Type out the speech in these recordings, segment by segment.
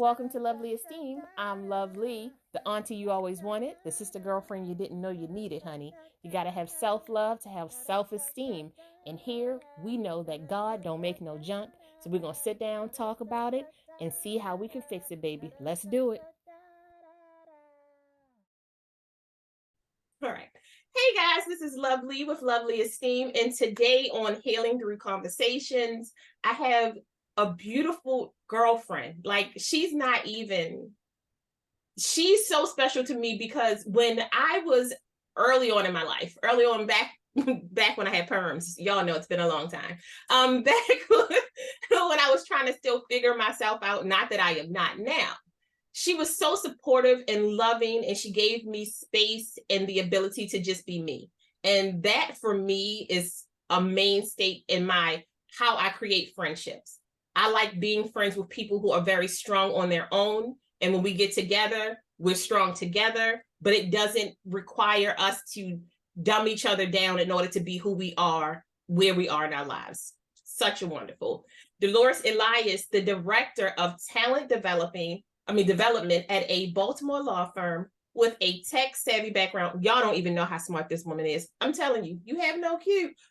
Welcome to Lovely Esteem. I'm Lovely, the auntie you always wanted, the sister girlfriend you didn't know you needed, honey. You got to have self love to have self esteem. And here we know that God don't make no junk. So we're going to sit down, talk about it, and see how we can fix it, baby. Let's do it. All right. Hey guys, this is Lovely with Lovely Esteem. And today on Healing Through Conversations, I have a beautiful girlfriend. Like, she's so special to me because when I was early on in my life, early on back when I had perms, y'all know it's been a long time. Back when I was trying to still figure myself out, not that I am not now. She was so supportive and loving, and she gave me space and the ability to just be me. And that for me is a mainstay in how I create friendships. I like being friends with people who are very strong on their own. And when we get together, we're strong together, but it doesn't require us to dumb each other down in order to be who we are, where we are in our lives. Such a wonderful. Delores Elias, the director of talent development at a Baltimore law firm with a tech-savvy background. Y'all don't even know how smart this woman is. I'm telling you, you have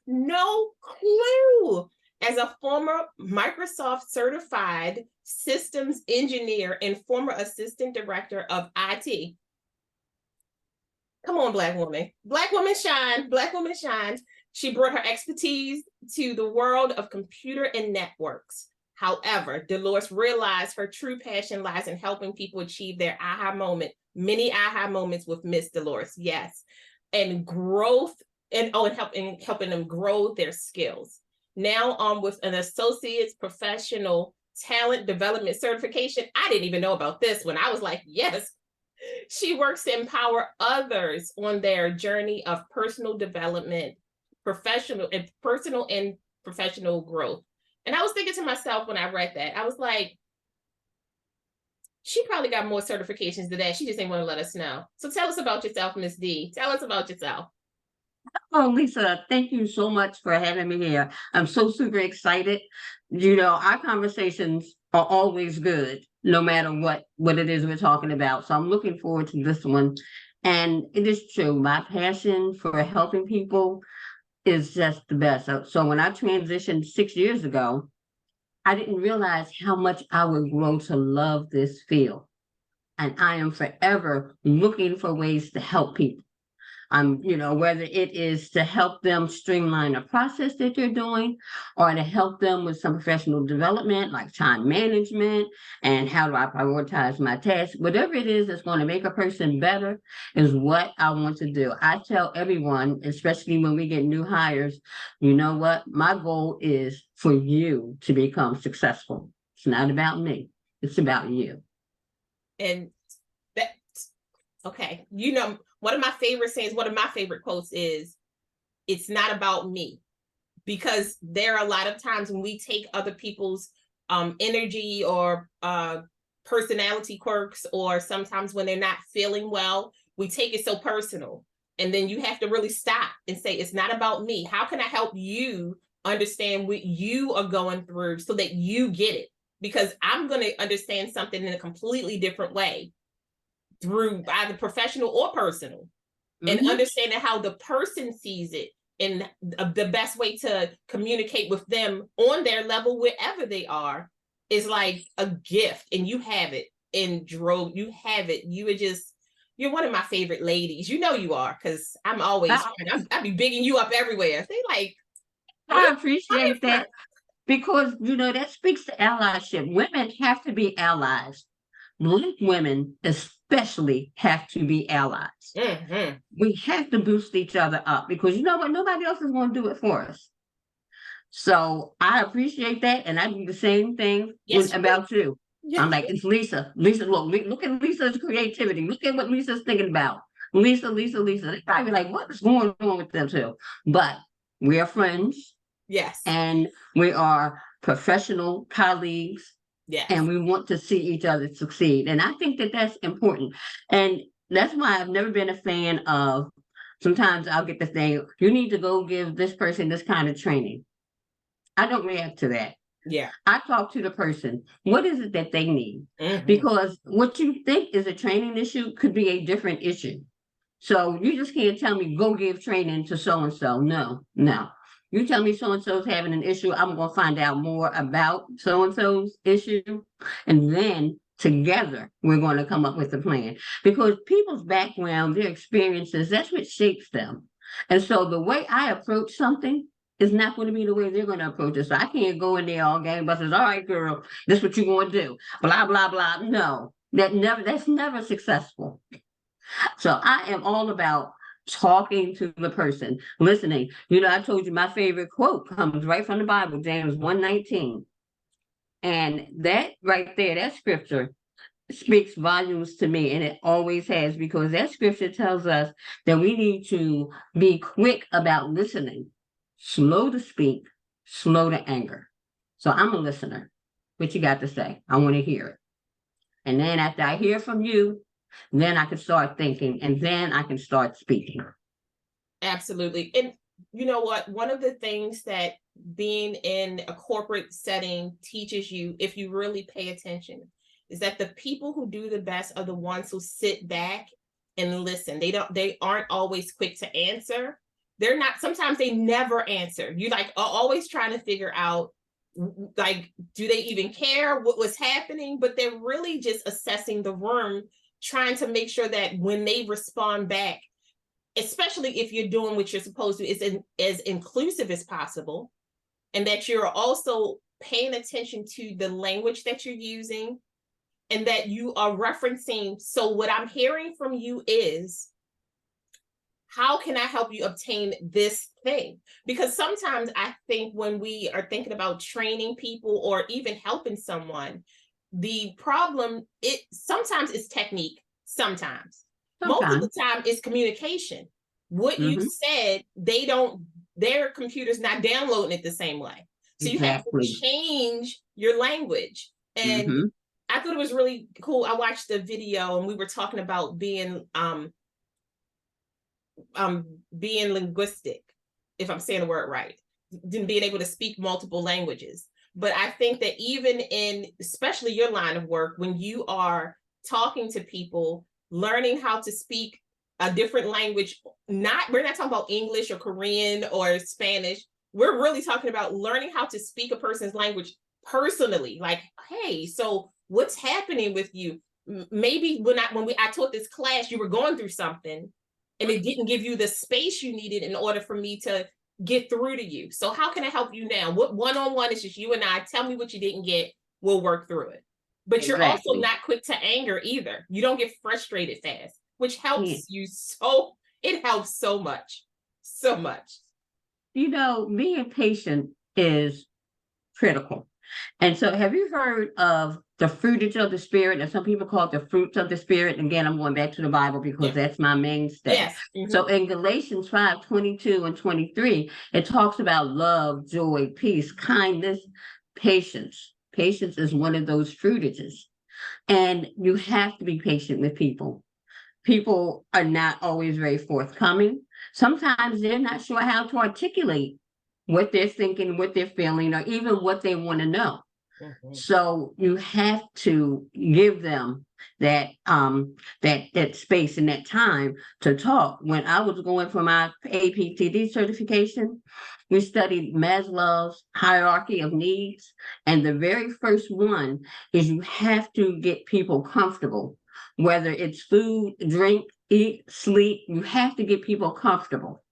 no clue. As a former Microsoft certified systems engineer and former assistant director of IT. Come on, Black woman. Black woman shine. Black woman shines. She brought her expertise to the world of computer and networks. However, Delores realized her true passion lies in helping people achieve their aha moment, many aha moments with Miss Delores, yes, and growth, and helping them grow their skills. Now, with an associate's professional talent development certification, I didn't even know about this when I was like, yes. She works to empower others on their journey of personal development, personal and professional growth. And I was thinking to myself when I read that, I was like, she probably got more certifications than that. She just didn't want to let us know. So tell us about yourself, Miss D. Tell us about yourself. Oh, Lisa, thank you so much for having me here. I'm so super excited. Our conversations are always good, no matter what it is we're talking about. So I'm looking forward to this one. And it is true, my passion for helping people is just the best. So when I transitioned 6 years ago, I didn't realize how much I would grow to love this field. And I am forever looking for ways to help people. Whether it is to help them streamline a process that they're doing or to help them with some professional development like time management and how do I prioritize my tasks, whatever it is that's going to make a person better is what I want to do. I tell everyone, especially when we get new hires, you know what? My goal is for you to become successful. It's not about me. It's about you. And that, okay. One of my favorite sayings, one of my favorite quotes is, it's not about me. Because there are a lot of times when we take other people's energy or personality quirks, or sometimes when they're not feeling well, we take it so personal. And then you have to really stop and say, it's not about me. How can I help you understand what you are going through so that you get it? Because I'm going to understand something in a completely different way through either professional or personal, and understanding how the person sees it and the best way to communicate with them on their level, wherever they are, is like a gift. And you have it in drove. You have it. You're one of my favorite ladies. You know you are, because I'm always I be bigging you up everywhere. They like, I appreciate that because, that speaks to allyship. Women have to be allies. Black women especially have to be allies. Mm-hmm. We have to boost each other up because you know what? Nobody else is going to do it for us. So I appreciate that. And I do the same thing about you. Yes. I'm like, it's Lisa. Lisa, look at Lisa's creativity. Look at what Lisa's thinking about. Lisa. They probably like, what is going on with them too? But we are friends. Yes. And we are professional colleagues. Yes. And we want to see each other succeed. And I think that that's important. And that's why I've never been a fan of, sometimes I'll get the thing, you need to go give this person this kind of training. I don't react to that. Yeah. I talk to the person. What is it that they need? Mhm. Because what you think is a training issue could be a different issue. So you just can't tell me go give training to so and so. No, no. You tell me so and so's having an issue, I'm gonna find out more about so and so's issue, and then together we're going to come up with a plan. Because people's background, their experiences, that's what shapes them. And so the way I approach something is not going to be the way they're going to approach it. So I can't go in there all gangbusters. All right, girl, this is what you're going to do. Blah blah blah. No, that's never successful. So I am all about talking to the person, listening. I told you my favorite quote comes right from the Bible, James 1:19. And that right there, that scripture speaks volumes to me, and it always has, because that scripture tells us that we need to be quick about listening, slow to speak, slow to anger. So I'm a listener. What you got to say? I want to hear it. And then after I hear from you, then I can start thinking, and then I can start speaking. Absolutely. And you know what? One of the things that being in a corporate setting teaches you, if you really pay attention, is that the people who do the best are the ones who sit back and listen. They aren't always quick to answer. They're not, sometimes they never answer. You like are always trying to figure out, like, do they even care what was happening? But they're really just assessing the room, trying to make sure that when they respond back, especially if you're doing what you're supposed to, is as inclusive as possible, and that you're also paying attention to the language that you're using, and that you are referencing. So what I'm hearing from you is, how can I help you obtain this thing? Because sometimes I think when we are thinking about training people or even helping someone, the problem, sometimes it's technique, sometimes. Most of the time it's communication. What you said, their computer's not downloading it the same way. So you have to change your language. And I thought it was really cool. I watched the video and we were talking about being linguistic, if I'm saying the word right, being able to speak multiple languages. But I think that even in, especially your line of work, when you are talking to people, learning how to speak a different language, we're not talking about English or Korean or Spanish. We're really talking about learning how to speak a person's language personally. Like, hey, so what's happening with you? Maybe when I taught this class, you were going through something and it didn't give you the space you needed in order for me to get through to you. So how can I help you now? What one-on-one is just you and I. Tell me what you didn't get. We'll work through it. But you're also not quick to anger either. You don't get frustrated fast, which helps you so. It helps so much, so much. Being patient is critical. And so have you heard of the fruitage of the spirit? And some people call it the fruits of the spirit. Again, I'm going back to the Bible because that's my mainstay. Yes. So in Galatians 5:22 and 23, it talks about love, joy, peace, kindness, patience. Patience is one of those fruitages. And you have to be patient with people. People are not always very forthcoming. Sometimes they're not sure how to articulate what they're thinking, what they're feeling, or even what they want to know. So you have to give them that space and that time to talk. When I was going for my APTD certification, we studied Maslow's hierarchy of needs, and the very first one is you have to get people comfortable, whether it's food, drink, eat, sleep. You have to get people comfortable.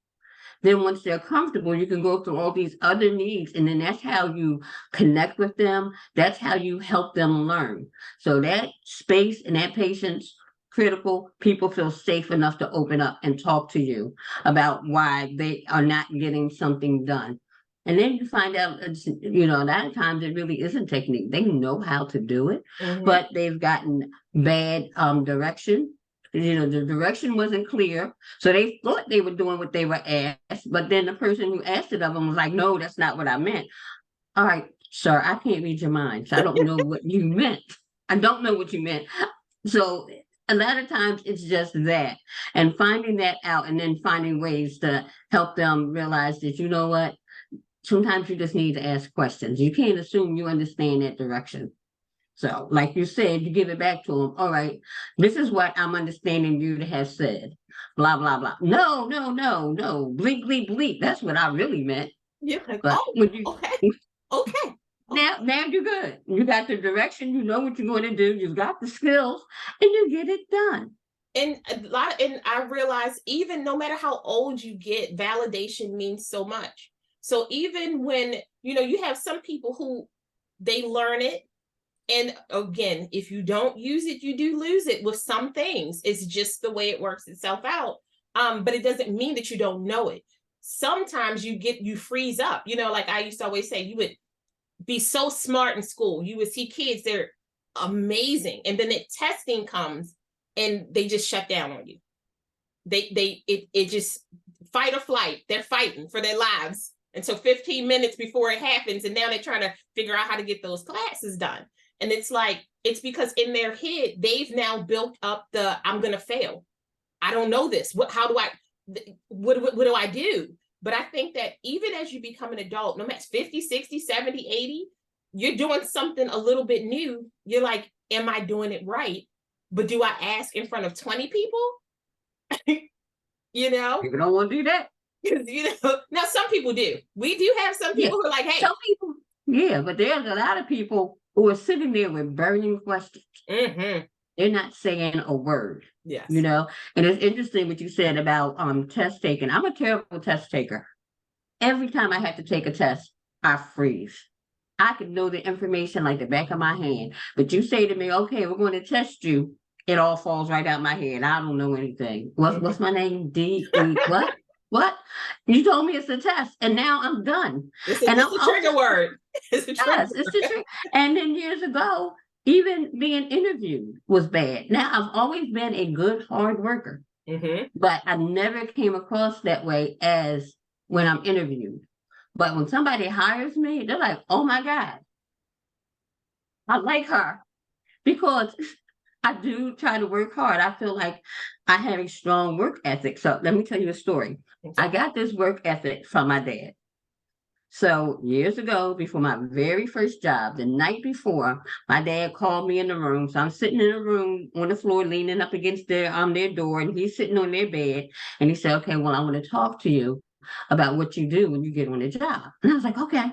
Then once they're comfortable, you can go through all these other needs, and then that's how you connect with them. That's how you help them learn. So that space and that patience, critical. People feel safe enough to open up and talk to you about why they are not getting something done. And then you find out, a lot of times it really isn't technique. They know how to do it, but they've gotten bad direction. The direction wasn't clear. So they thought they were doing what they were asked, but then the person who asked it of them was like, no, that's not what I meant. All right, sir, I can't read your mind. So I don't know what you meant. I don't know what you meant. So a lot of times it's just that, and finding that out, and then finding ways to help them realize that, you know what, sometimes you just need to ask questions. You can't assume you understand that direction. So, like you said, you give it back to them. All right, this is what I'm understanding you to have said. Blah, blah, blah. No, no, no, no. Bleep, bleep, bleep. That's what I really meant. You're like, But oh, when you okay, okay. now you're good. You got the direction, you know what you're going to do, you've got the skills, and you get it done. And I realize even no matter how old you get, validation means so much. So even when, you have some people who they learn it. And again, if you don't use it, you do lose it with some things. It's just the way it works itself out. But it doesn't mean that you don't know it. Sometimes you freeze up. Like I used to always say, you would be so smart in school. You would see kids, they're amazing. And then testing comes and they just shut down on you. It just fight or flight. They're fighting for their lives until 15 minutes before it happens. And now they're trying to figure out how to get those classes done. And it's like, it's because in their head, they've now built up I'm going to fail. I don't know this. What do I do? But I think that even as you become an adult, no matter 50, 60, 70, 80, you're doing something a little bit new. You're like, am I doing it right? But do I ask in front of 20 people? People don't want to do that. Now some people do. We do have some people who are like, hey. Some people, but there's a lot of people who are sitting there with burning questions. Mm-hmm. They're not saying a word. Yes. And it's interesting what you said about test taking. I'm a terrible test taker. Every time I have to take a test, I freeze. I can know the information like the back of my hand. But you say to me, okay, we're going to test you. It all falls right out my head. I don't know anything. What's my name? What? What? You told me it's a test, and now I'm done. It's a trigger word. It's a trigger word. It's a trigger. And then years ago, even being interviewed was bad. Now, I've always been a good, hard worker, but I never came across that way as when I'm interviewed. But when somebody hires me, they're like, oh my God, I like her, because I do try to work hard. I feel like I have a strong work ethic. So let me tell you a story. I got this work ethic from my dad. So years ago, before my very first job, the night before, my dad called me in the room. So I'm sitting in a room on the floor, leaning up against their door, and he's sitting on their bed. And he said, okay, well, I want to talk to you about what you do when you get on the job. And I was like, okay.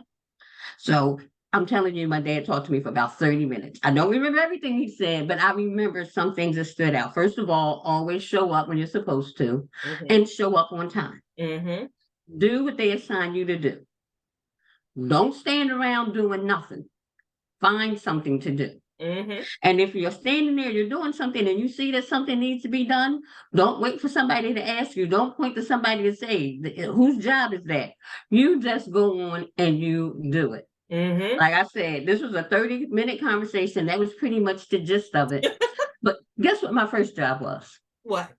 So I'm telling you, my dad talked to me for about 30 minutes. I don't remember everything he said, but I remember some things that stood out. First of all, always show up when you're supposed to, and show up on time. Do what they assign you to do. Don't stand around doing nothing. Find something to do. And if you're standing there, you're doing something, and you see that something needs to be done, don't wait for somebody to ask you. Don't point to somebody to say, whose job is that? You just go on and you do it. Like I said, this was a 30-minute conversation. That was pretty much the gist of it. But guess what my first job was? What?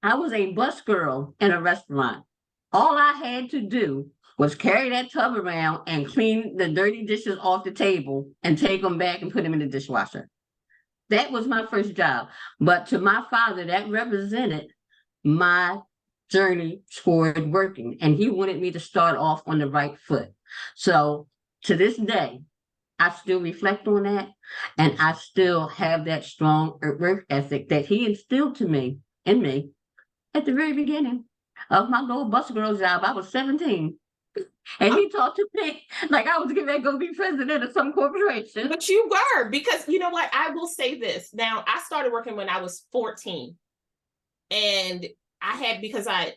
I was a bus girl in a restaurant. All I had to do was carry that tub around and clean the dirty dishes off the table and take them back and put them in the dishwasher. That was my first job. But to my father, that represented my journey toward working. And he wanted me to start off on the right foot. So to this day, I still reflect on that. And I still have that strong work ethic that he instilled in me at the very beginning of my little bus girl job. I was 17. And he talked to me like I was getting ready to go be president of some corporation. But you were, because you know what? I will say this. Now, I started working when I was 14. And because I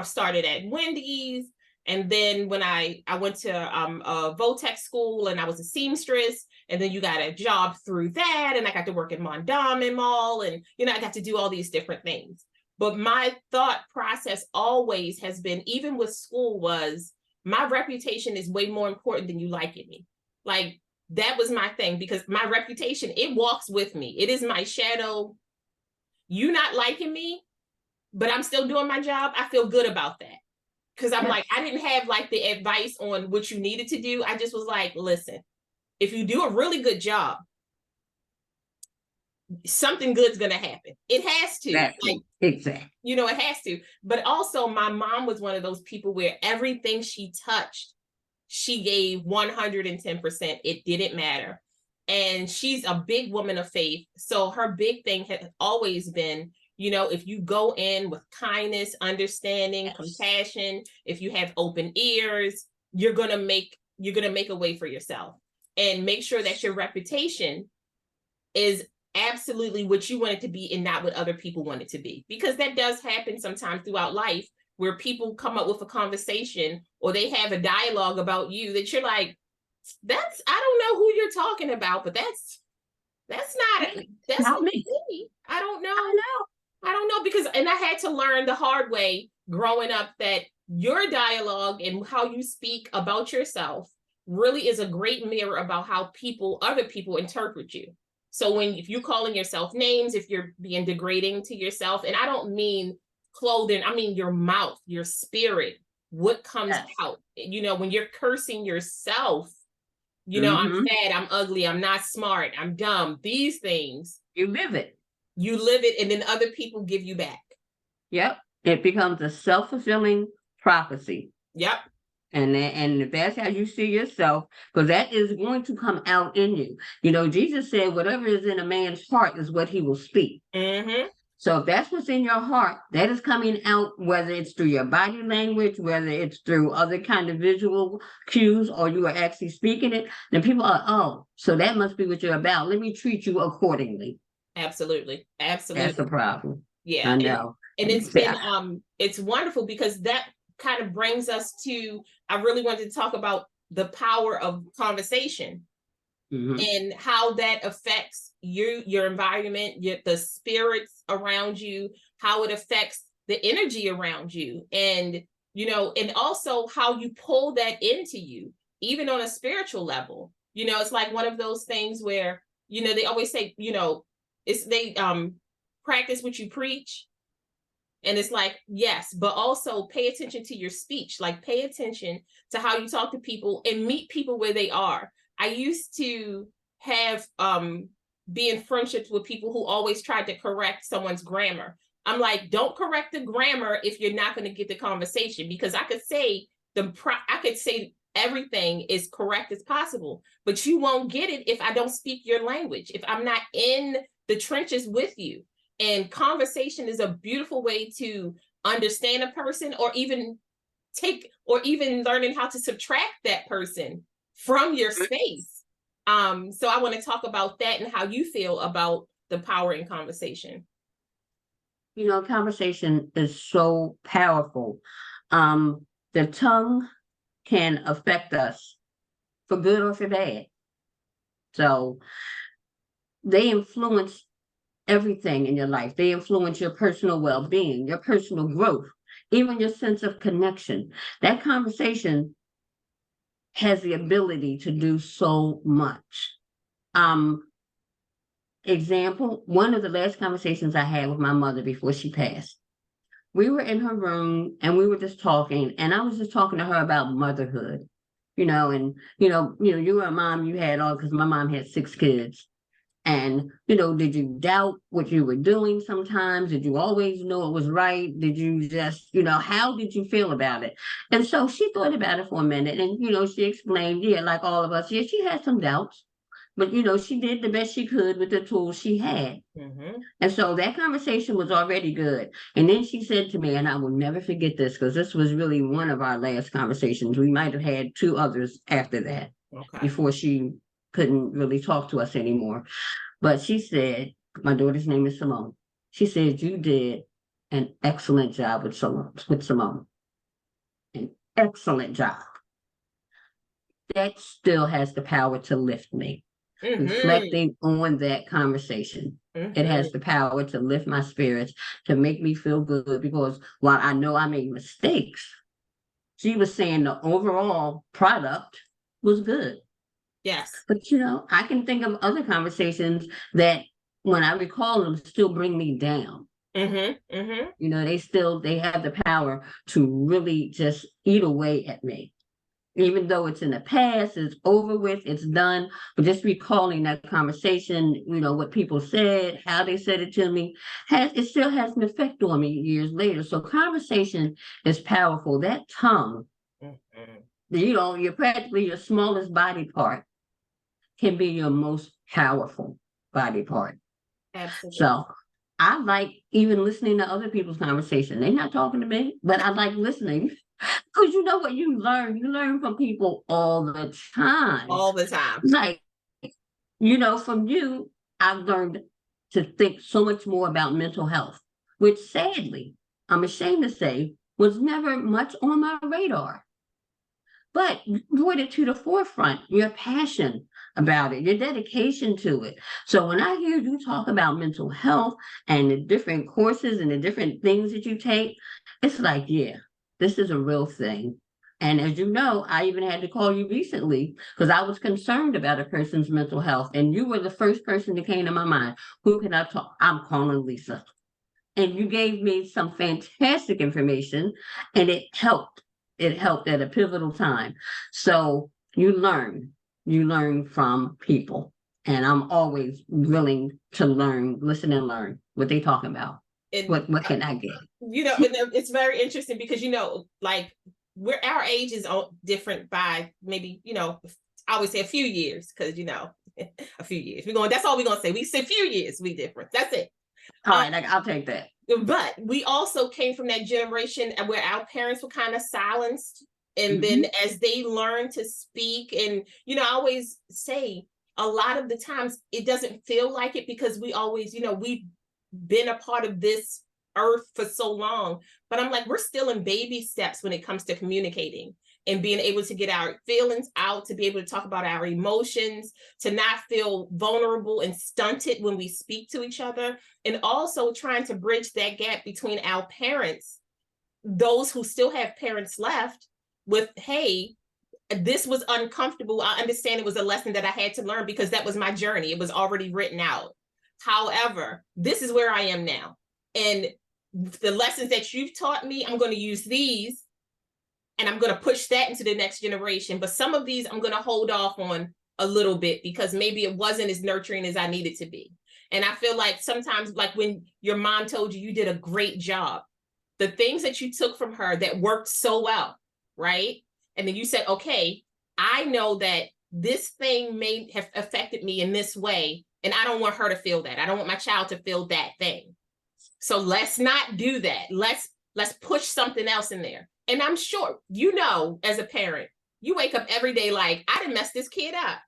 started at Wendy's. And then when I went to a Votech school, and I was a seamstress. And then you got a job through that. And I got to work at Mondawmin Mall. And, I got to do all these different things. But my thought process always has been, even with school, was my reputation is way more important than you liking me. Like, that was my thing, because my reputation, it walks with me. It is my shadow. You not liking me, but I'm still doing my job. I feel good about that. Because I'm like, I didn't have like the advice on what you needed to do. I just was like, listen, if you do a really good job, something good's gonna happen. It has to. Exactly. Like, Exactly. you know, it has to. But also, my mom was one of those people where everything she touched, she gave 110%. It didn't matter. And she's a big woman of faith. So her big thing has always been, you know, if you go in with kindness, understanding, Yes. compassion, if you have open ears, you're gonna make a way for yourself, and make sure that your reputation is absolutely what you want it to be and not what other people want it to be. Because that does happen sometimes throughout life, where people come up with a conversation or they have a dialogue about you that you're like, that's, I don't know who you're talking about, but that's not Not me. me. I don't know. I know. I don't know, because, and I had to learn the hard way growing up that your dialogue and how you speak about yourself really is a great mirror about how other people interpret you. So if you're calling yourself names, if you're being degrading to yourself, and I don't mean clothing, I mean your mouth, your spirit, what comes Yes. out, you know, when you're cursing yourself, you know, I'm fat, I'm ugly, I'm not smart, I'm dumb, these things. You live it. You live it, and then other people give you back. Yep. It becomes a self-fulfilling prophecy. Yep. And that's how you see yourself, because that is going to come out in you. You know, Jesus said, whatever is in a man's heart is what he will speak. Mm-hmm. So if that's what's in your heart, that is coming out, whether it's through your body language, whether it's through other kind of visual cues, or you are actually speaking it, then people are, oh, so that must be what you're about. Let me treat you accordingly. Absolutely. Absolutely. That's the problem. Yeah. I know. And it's been it's wonderful, because that kind of brings us to, I really wanted to talk about the power of conversation. And how that affects your environment, the spirits around you, how it affects the energy around you, and, you know, and also how you pull that into you, even on a spiritual level. You know, it's like one of those things where, you know, they always say, you know, they practice what you preach. And it's like, yes, but also pay attention to your speech, like pay attention to how you talk to people and meet people where they are. I used to have be in friendships with people who always tried to correct someone's grammar. I'm like, don't correct the grammar if you're not going to get the conversation, because I could say everything is correct as possible, but you won't get it if I don't speak your language, if I'm not in the trenches with you. And conversation is a beautiful way to understand a person, or even learning how to subtract that person from your space. So I want to talk about that and how you feel about the power in conversation. You know, conversation is so powerful. The tongue can affect us for good or for bad. So they influence everything in your life. They influence your personal well-being, your personal growth, even your sense of connection. That conversation has the ability to do so much. Example, one of the last conversations I had with my mother before she passed, we were in her room and we were just talking, and I was just talking to her about motherhood, you know, and you were a mom, you had all, because my mom had 6 kids. And, you know, did you doubt what you were doing sometimes? Did you always know it was right? Did you just, how did you feel about it? And so she thought about it for a minute, and, she explained, yeah, like all of us, yeah, she had some doubts, but, she did the best she could with the tools she had. Mm-hmm. And so that conversation was already good. And then she said to me, and I will never forget this, because this was really one of our last conversations. We might have had 2 others after that, before she couldn't really talk to us anymore. But she said, my daughter's name is Simone. She said, you did an excellent job with Simone. An excellent job. That still has the power to lift me. Mm-hmm. Reflecting on that conversation. Mm-hmm. It has the power to lift my spirits, to make me feel good, because while I know I made mistakes, she was saying the overall product was good. Yes. But, I can think of other conversations that, when I recall them, still bring me down. Mm-hmm. Mm-hmm. They have the power to really just eat away at me. even though it's in the past, it's over with, it's done, but just recalling that conversation, what people said, how they said it to me, it still has an effect on me years later. So conversation is powerful. That tongue, Mhm. you're practically your smallest body part can be your most powerful body part. Absolutely. So I like even listening to other people's conversation. They're not talking to me, but I like listening. Because you know what you learn from people all the time. All the time. Like, from you, I've learned to think so much more about mental health, which sadly, I'm ashamed to say, was never much on my radar. But you brought it to the forefront, your passion about it, your dedication to it. So when I hear you talk about mental health and the different courses and the different things that you take, it's like, yeah, this is a real thing. And as you know, I even had to call you recently because I was concerned about a person's mental health. And you were the first person that came to my mind. Who can I talk? I'm calling Lisa. And you gave me some fantastic information and it helped. It helped at a pivotal time. So you learn from people. And I'm always willing to listen and learn what they talking about. And What can I get? and it's very interesting because like our age is different by maybe I always say a few years because a few years. That's all we're gonna say. We say a few years we different. That's it. All right, I'll take that. But we also came from that generation where our parents were kind of silenced. And then as they learn to speak, and I always say a lot of the times it doesn't feel like it because we always, we've been a part of this earth for so long. But I'm like, we're still in baby steps when it comes to communicating and being able to get our feelings out, to be able to talk about our emotions, to not feel vulnerable and stunted when we speak to each other, and also trying to bridge that gap between our parents, those who still have parents left, with, hey, this was uncomfortable. I understand it was a lesson that I had to learn because that was my journey. It was already written out. However, this is where I am now. And the lessons that you've taught me, I'm going to use these and I'm going to push that into the next generation. But some of these I'm going to hold off on a little bit because maybe it wasn't as nurturing as I needed to be. And I feel like sometimes, like when your mom told you did a great job, the things that you took from her that worked so well, right? And then you said, okay, I know that this thing may have affected me in this way, and I don't want her to feel that. I don't want my child to feel that thing. So let's not do that. Let's push something else in there. And I'm sure, as a parent, you wake up every day like, I didn't mess this kid up.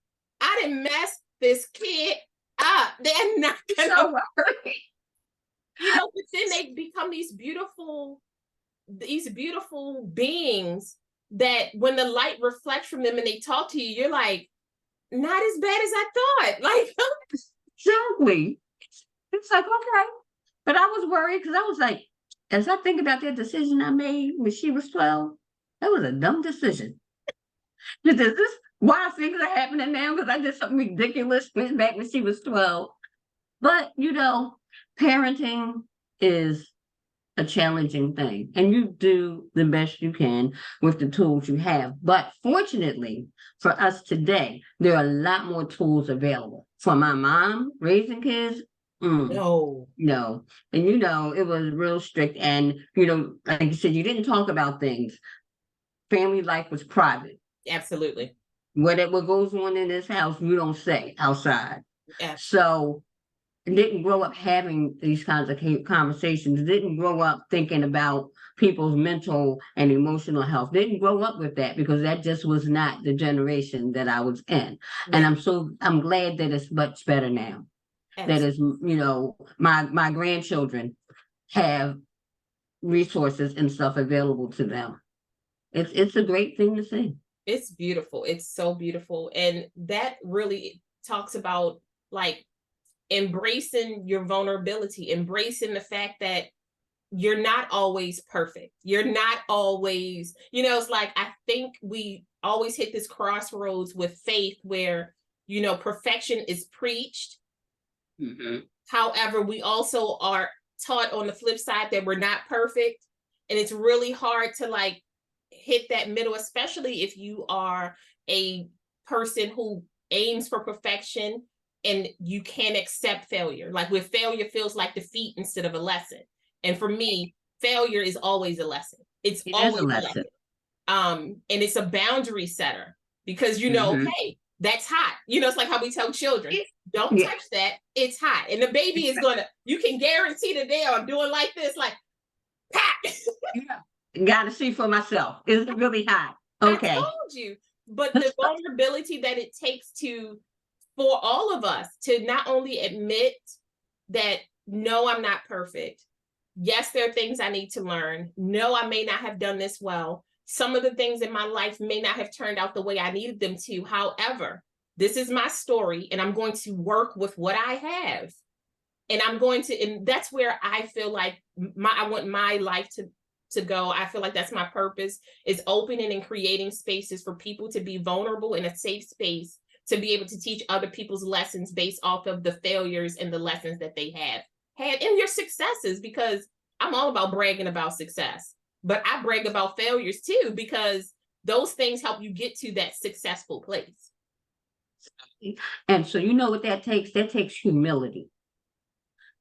I didn't mess this kid up. They're not gonna worry. But then they become these beautiful beings that when the light reflects from them and they talk to you, you're like, not as bad as I thought. Like, exactly. It's like, okay. But I was worried because I was like, as I think about that decision I made when she was 12, that was a dumb decision. Is this why things are happening now? Because I did something ridiculous back when she was 12. But, parenting is a challenging thing, and you do the best you can with the tools you have. But fortunately for us today, there are a lot more tools available. For my mom raising kids, no. And it was real strict. And, like you said, you didn't talk about things. Family life was private. Absolutely. What goes on in this house, you don't say outside. Yeah. So didn't grow up having these kinds of conversations, didn't grow up thinking about people's mental and emotional health, didn't grow up with that because that just was not the generation that I was in. Right. And I'm glad that it's much better now. Absolutely. That is, my grandchildren have resources and stuff available to them. It's a great thing to see. It's beautiful. It's so beautiful. And that really talks about like embracing your vulnerability, embracing the fact that you're not always perfect. You're not always, it's like, I think we always hit this crossroads with faith where, perfection is preached. Mm-hmm. However, we also are taught on the flip side that we're not perfect. And it's really hard to like hit that middle, especially if you are a person who aims for perfection and you can't accept failure. Like with failure feels like defeat instead of a lesson. And for me, failure is always a lesson. It's It is a always a lesson. lesson. And it's a boundary setter because you know, Mhm. okay, that's hot. You know, it's like how we tell children, don't Yeah. touch that, it's hot. And the baby is gonna, you can guarantee that they are doing like this, like, pat. Yeah. Got to see for myself. Is it really hot? I Okay. told you. But the vulnerability that it takes for all of us to not only admit that, no, I'm not perfect. Yes, there are things I need to learn. No, I may not have done this well. Some of the things in my life may not have turned out the way I needed them to. However, this is my story and I'm going to work with what I have. And I'm going to, and that's where I feel like I want my life to go. I feel like that's my purpose, is opening and creating spaces for people to be vulnerable in a safe space, to be able to teach other people's lessons based off of the failures and the lessons that they have had and your successes, because I'm all about bragging about success, but I brag about failures too, because those things help you get to that successful place. And so you know what that takes? That takes humility.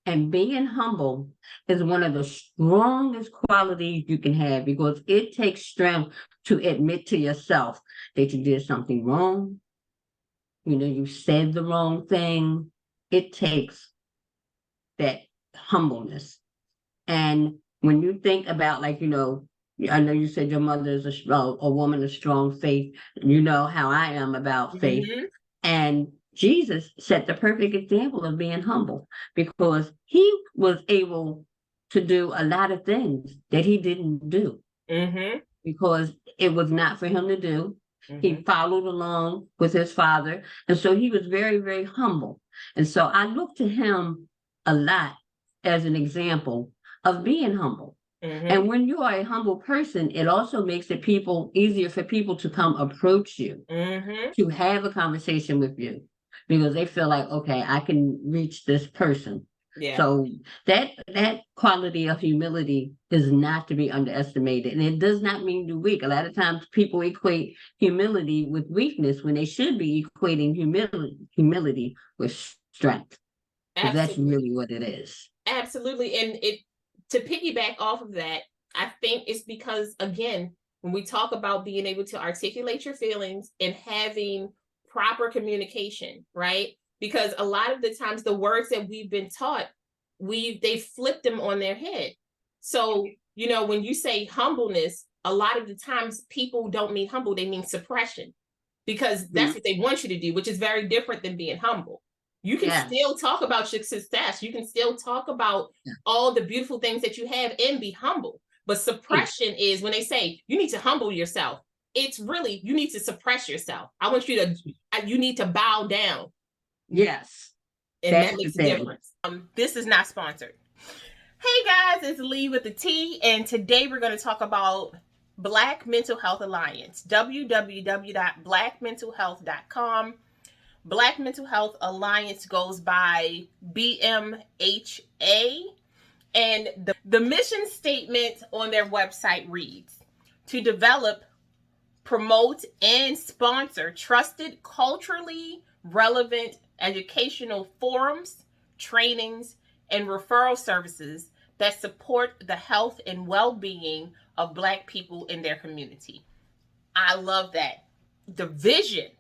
And being humble is one of the strongest qualities you can have, because it takes strength to admit to yourself that you did something wrong. You know, you said the wrong thing. It takes that humbleness. And when you think about, like, I know you said your mother is a woman of strong faith. You know how I am about faith. Mm-hmm. And Jesus set the perfect example of being humble, because he was able to do a lot of things that he didn't do Mm-hmm. because it was not for him to do. He Mm-hmm. followed along with his father. And so he was very, very humble. And so I look to him a lot as an example of being humble. Mm-hmm. And when you are a humble person, it also makes it easier for people to come approach you, Mm-hmm. to have a conversation with you, because they feel like, okay, I can reach this person. Yeah. So that quality of humility is not to be underestimated. And it does not mean you're weak. A lot of times people equate humility with weakness when they should be equating humility with strength. Because that's Absolutely. really what it is. Absolutely. And to piggyback off of that, I think it's because, again, when we talk about being able to articulate your feelings and having proper communication, right? Because a lot of the times the words that we've been taught, they flip them on their head. So, when you say humbleness, a lot of the times people don't mean humble, they mean suppression, because that's what they want you to do, which is very different than being humble. You can still Yes. talk about your success. You can still talk about all the beautiful things that you have and be humble. But suppression is when they say you need to humble yourself. It's really, you need to suppress yourself. You need to bow down. Yes. And that That's the makes a thing. difference. This is not sponsored. Hey guys, it's Lee with the T, and today we're going to talk about Black Mental Health Alliance, www.blackmentalhealth.com. Black Mental Health Alliance goes by BMHA, and the mission statement on their website reads, to develop, promote, and sponsor trusted, culturally relevant educational forums, trainings, and referral services that support the health and well-being of Black people in their community. I love that. The vision: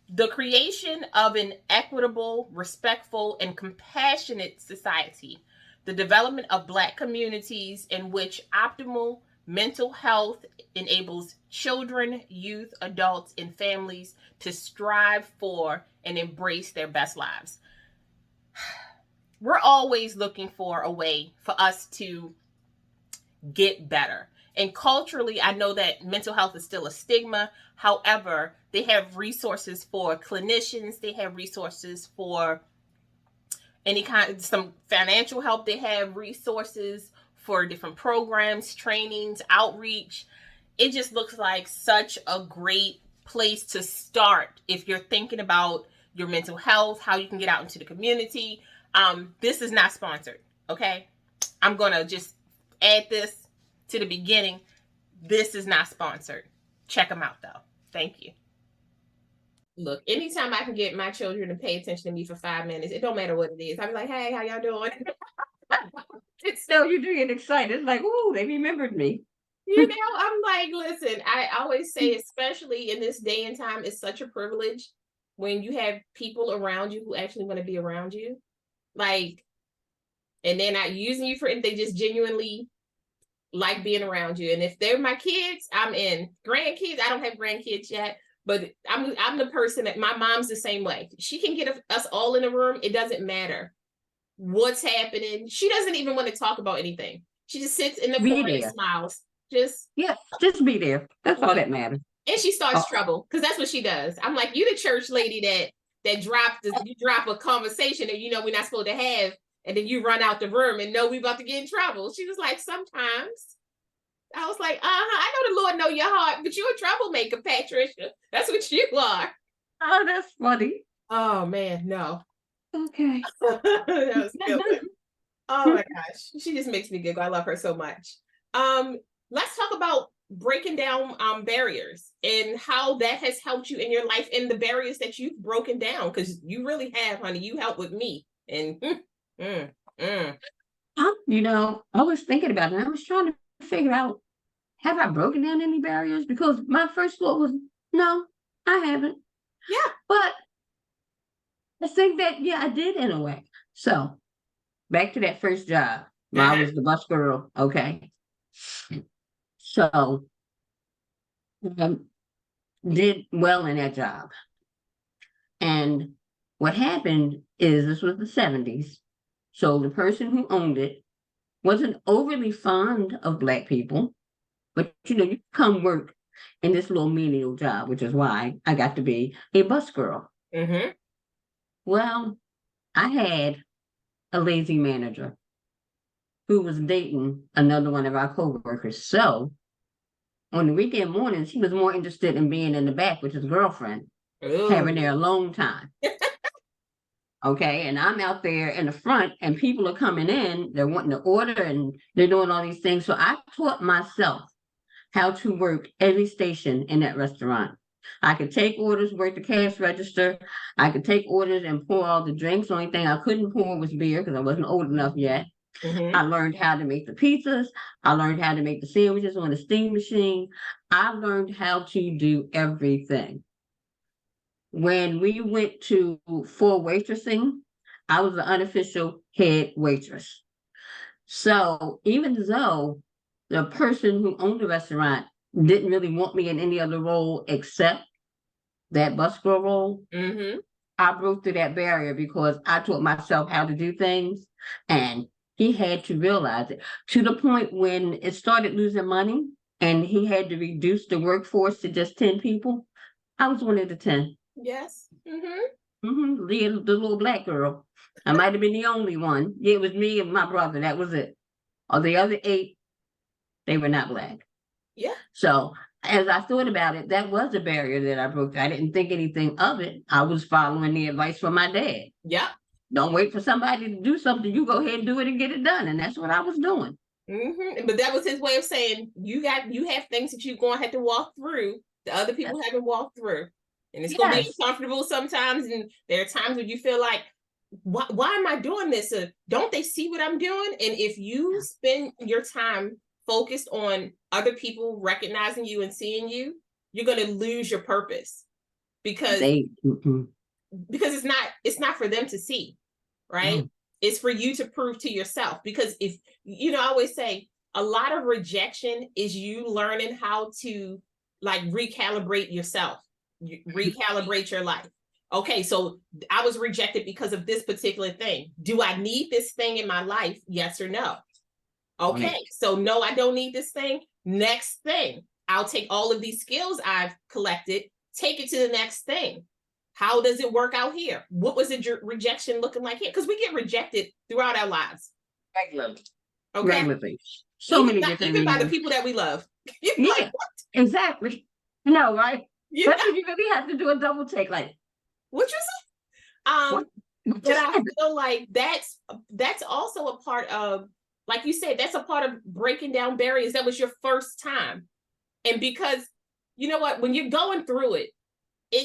the creation of an equitable, respectful, and compassionate society. The development of Black communities in which optimal mental health enables children, youth, adults, and families to strive for and embrace their best lives. We're always looking for a way for us to get better. And culturally, I know that mental health is still a stigma. However, they have resources for clinicians. They have resources for some financial help. They have resources for different programs, trainings, outreach. It just looks like such a great place to start if you're thinking about your mental health, how you can get out into the community. This is not sponsored, okay? I'm going to just add this to the beginning. This is not sponsored. Check them out though. Thank you. Look, anytime I can get my children to pay attention to me for 5 minutes, it don't matter what it is. I'll be like, hey, how y'all doing? So you're doing excited. It's like, ooh, they remembered me. I'm like, listen, I always say, especially in this day and time, it's such a privilege when you have people around you who actually want to be around you. Like, and they're not using you for it, they just genuinely like being around you. And if they're my kids, I'm in. Grandkids, I don't have grandkids yet, but I'm the person that my mom's the same way. She can get us all in a room. It doesn't matter what's happening. She doesn't even want to talk about anything. She just sits in the corner and smiles. Just be there. That's all that matters. And she starts trouble because that's what she does. I'm like, you the church lady that you drop a conversation that we're not supposed to have, and then you run out the room and know we about to get in trouble. She was like, sometimes. I was like, I know the Lord know your heart, but you're a troublemaker, Patricia. That's what you are. Oh, that's funny. Oh man, no. Okay. That was good. Oh my gosh, she just makes me giggle. I love her so much. Let's talk about breaking down barriers and how that has helped you in your life and the barriers that you've broken down, because you really have, honey. You helped with me. And I was thinking about it, and I was trying to figure out, have I broken down any barriers? Because my first thought was, no, I haven't. Yeah. But I think that, I did in a way. So back to that first job. I was the bus girl. Okay. So did well in that job. And what happened is, this was the 70s. So the person who owned it wasn't overly fond of Black people. But, you come work in this little menial job, which is why I got to be a bus girl. Mm-hmm. Well, I had a lazy manager who was dating another one of our coworkers. So on the weekend mornings, he was more interested in being in the back with his girlfriend, having their alone time. Okay, and I'm out there in the front, and people are coming in, they're wanting to order, and they're doing all these things. So I taught myself how to work every station in that restaurant. I could take orders, work the cash register. I could take orders and pour all the drinks. The only thing I couldn't pour was beer because I wasn't old enough yet. Mm-hmm. I learned how to make the pizzas. I learned how to make the sandwiches on the steam machine. I learned how to do everything. When we went for waitressing, I was the unofficial head waitress. So even though the person who owned the restaurant didn't really want me in any other role except that bus girl role, mm-hmm. I broke through that barrier because I taught myself how to do things, and he had to realize it, to the point when it started losing money and he had to reduce the workforce to just 10 people. I was one of the 10. Yes. The little Black girl. I might have been the only one. Yeah, it was me and my brother. That was it. Or the other 8, they were not Black. Yeah. So as I thought about it, that was a barrier that I broke. I didn't think anything of it. I was following the advice from my dad. Yeah. Don't wait for somebody to do something. You go ahead and do it and get it done. And that's what I was doing. Mm-hmm. But that was his way of saying, you have things that you're going to have to walk through that other people haven't walked through. And it's going to be uncomfortable sometimes. And there are times when you feel like, why am I doing this? Don't they see what I'm doing? And if you spend your time focused on other people recognizing you and seeing you, you're going to lose your purpose because it's not for them to see, right? It's for you to prove to yourself. Because if I always say a lot of rejection is you learning how to recalibrate yourself, recalibrate your life. Okay, so I was rejected because of this particular thing. Do I need this thing in my life? Yes or no? Okay, so no, I don't need this thing. Next thing, I'll take all of these skills I've collected, take it to the next thing. How does it work out here? What was the rejection looking like here? Because we get rejected throughout our lives. Regularly. Okay. Regularly. Even by the people that we love. Yeah, exactly. No, right? Yeah. That's when you really have to do a double take. Like, what you say? But I feel like that's also a part of, like you said, that's a part of breaking down barriers. That was your first time. And because you know what, when you're going through it,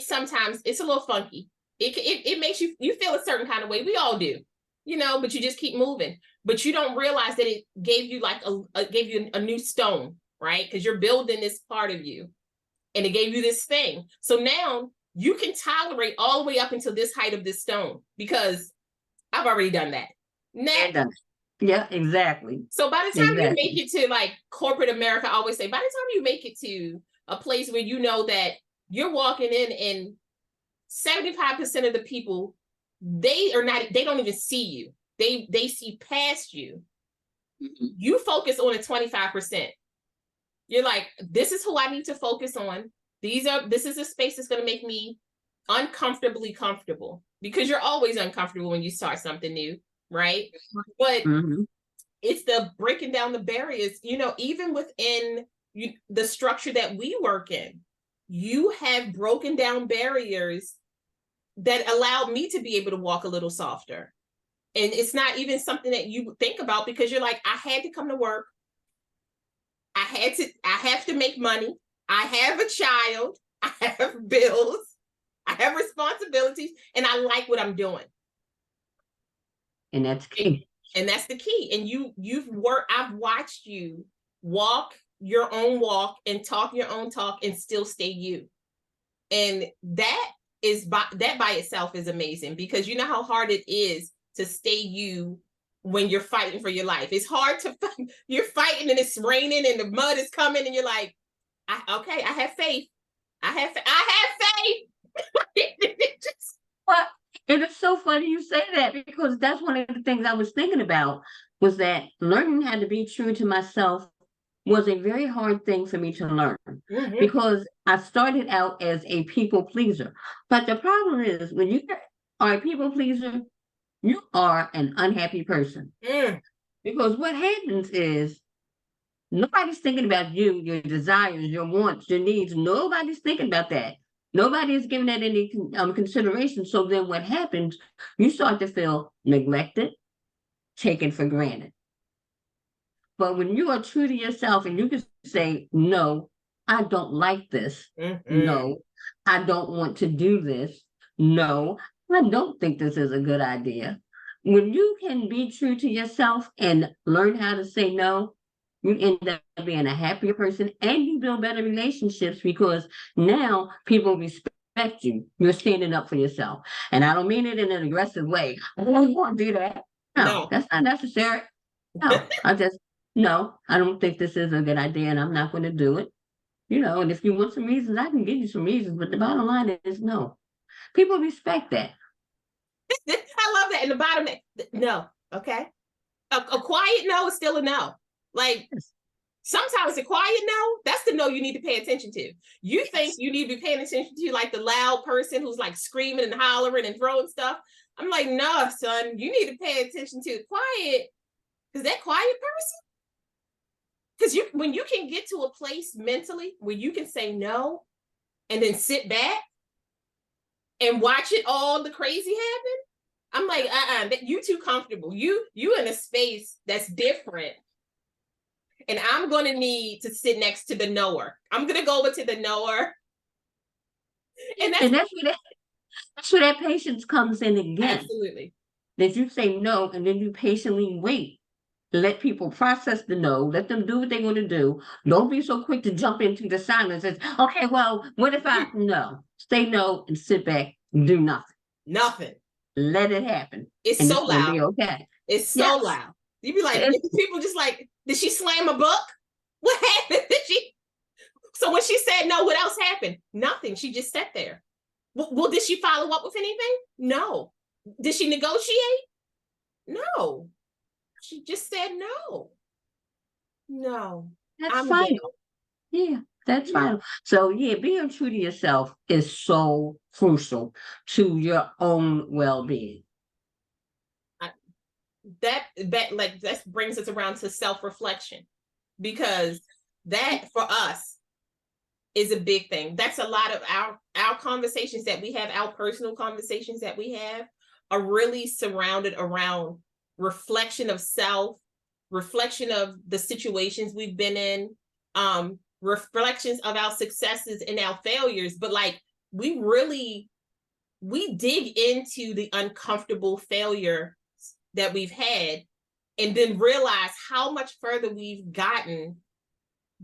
sometimes it's a little funky. It makes you feel a certain kind of way. We all do, but you just keep moving. But you don't realize that it gave you like gave you a new stone, right? Because you're building this part of you, and it gave you this thing. So now you can tolerate all the way up until this height of this stone because I've already done that. Now, yeah, exactly. So by the time you make it to like corporate America, I always say, by the time you make it to a place where you know that you're walking in and 75% of the people, they don't even see you. They see past you. You focus on the 25%. You're like, this is who I need to focus on. This is a space that's going to make me uncomfortably comfortable, because you're always uncomfortable when you start something new, right? But it's the breaking down the barriers, even within the structure that we work in. You have broken down barriers that allowed me to be able to walk a little softer. And it's not even something that you think about, because you're like, I had to come to work. I have to make money. I have a child. I have bills. I have responsibilities, and I like what I'm doing. And that's key. And that's the key. And I've watched you walk your own walk and talk your own talk and still stay you. And that by itself is amazing, because you know how hard it is to stay you when you're fighting for your life. It's hard to you're fighting and it's raining and the mud is coming and you're like, I have faith. I have faith. Well, and it's so funny you say that, because that's one of the things I was thinking about, was that learning how to be true to myself was a very hard thing for me to learn, because I started out as a people pleaser. But the problem is, when you are a people pleaser, you are an unhappy person. Because what happens is, nobody's thinking about you, your desires, your wants, your needs. Nobody's thinking about that. Nobody is giving that any consideration. So then what happens, you start to feel neglected, taken for granted. But when you are true to yourself and you can say, no, I don't like this. No, I don't want to do this. No, I don't think this is a good idea. When you can be true to yourself and learn how to say no, you end up being a happier person, and you build better relationships, because now people respect you. You're standing up for yourself. And I don't mean it in an aggressive way. I don't want to do that. No, that's not necessary. No, no, I don't think this is a good idea, and I'm not going to do it. And if you want some reasons, I can give you some reasons, but the bottom line is no. People respect that. I love that. And the bottom, no, okay? A quiet no is still a no. Like, sometimes a quiet no, that's the no you need to pay attention to. You think you need to be paying attention to like the loud person who's like screaming and hollering and throwing stuff. I'm like, no, son, you need to pay attention to quiet, because that quiet person, because when you can get to a place mentally where you can say no and then sit back and watch it all the crazy happen, I'm like, you too comfortable. You in a space that's different. And I'm going to need to sit next to the knower. I'm going to go over to the knower. And that's where that patience comes in again. Absolutely. That you say no, and then you patiently wait. Let people process the no. Let them do what they're going to do. Don't be so quick to jump into the silence. It's, okay, well, what if I... No. Say no and sit back and do nothing. Nothing. Let it happen. It's so loud. Be okay. It's so loud. You'd be like, people just like, did she slam a book? What happened? So when she said no, what else happened? Nothing. She just sat there. Well, did she follow up with anything? No. Did she negotiate? No. She just said no. No. That's final. Yeah, that's final. So yeah, being true to yourself is so crucial to your own well-being. That brings us around to self-reflection, because that for us is a big thing. That's a lot of our conversations that we have, our personal conversations that we have, are really surrounded around reflection of self, reflection of the situations we've been in, reflections of our successes and our failures, but like we dig into the uncomfortable failure that we've had and then realize how much further we've gotten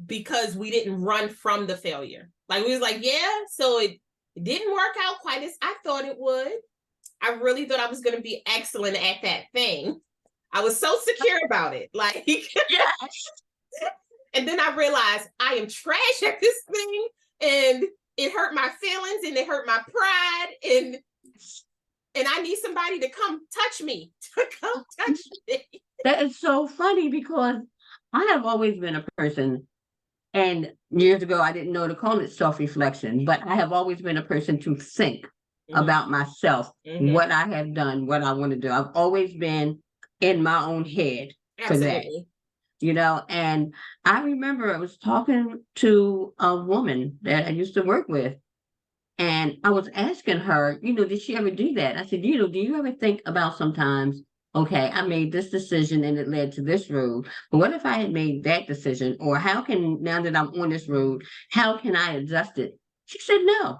because we didn't run from the failure. Like we was like, yeah, so it didn't work out quite as I thought it would. I really thought I was going to be excellent at that thing. I was so secure about it. Like, Yes. and then I realized I am trash at this thing, and it hurt my feelings and it hurt my pride, and I need somebody to come touch me, to come touch me. That is so funny because I have always been a person, and years ago I didn't know to call it self-reflection, but I have always been a person to think about myself, what I have done, what I want to do. I've always been in my own head for that, and I remember I was talking to a woman that I used to work with, and I was asking her, did she ever do that? I said, do you ever think about sometimes, okay, I made this decision and it led to this road, but what if I had made that decision? Or how can, now that I'm on this road, how can I adjust it? She said, no.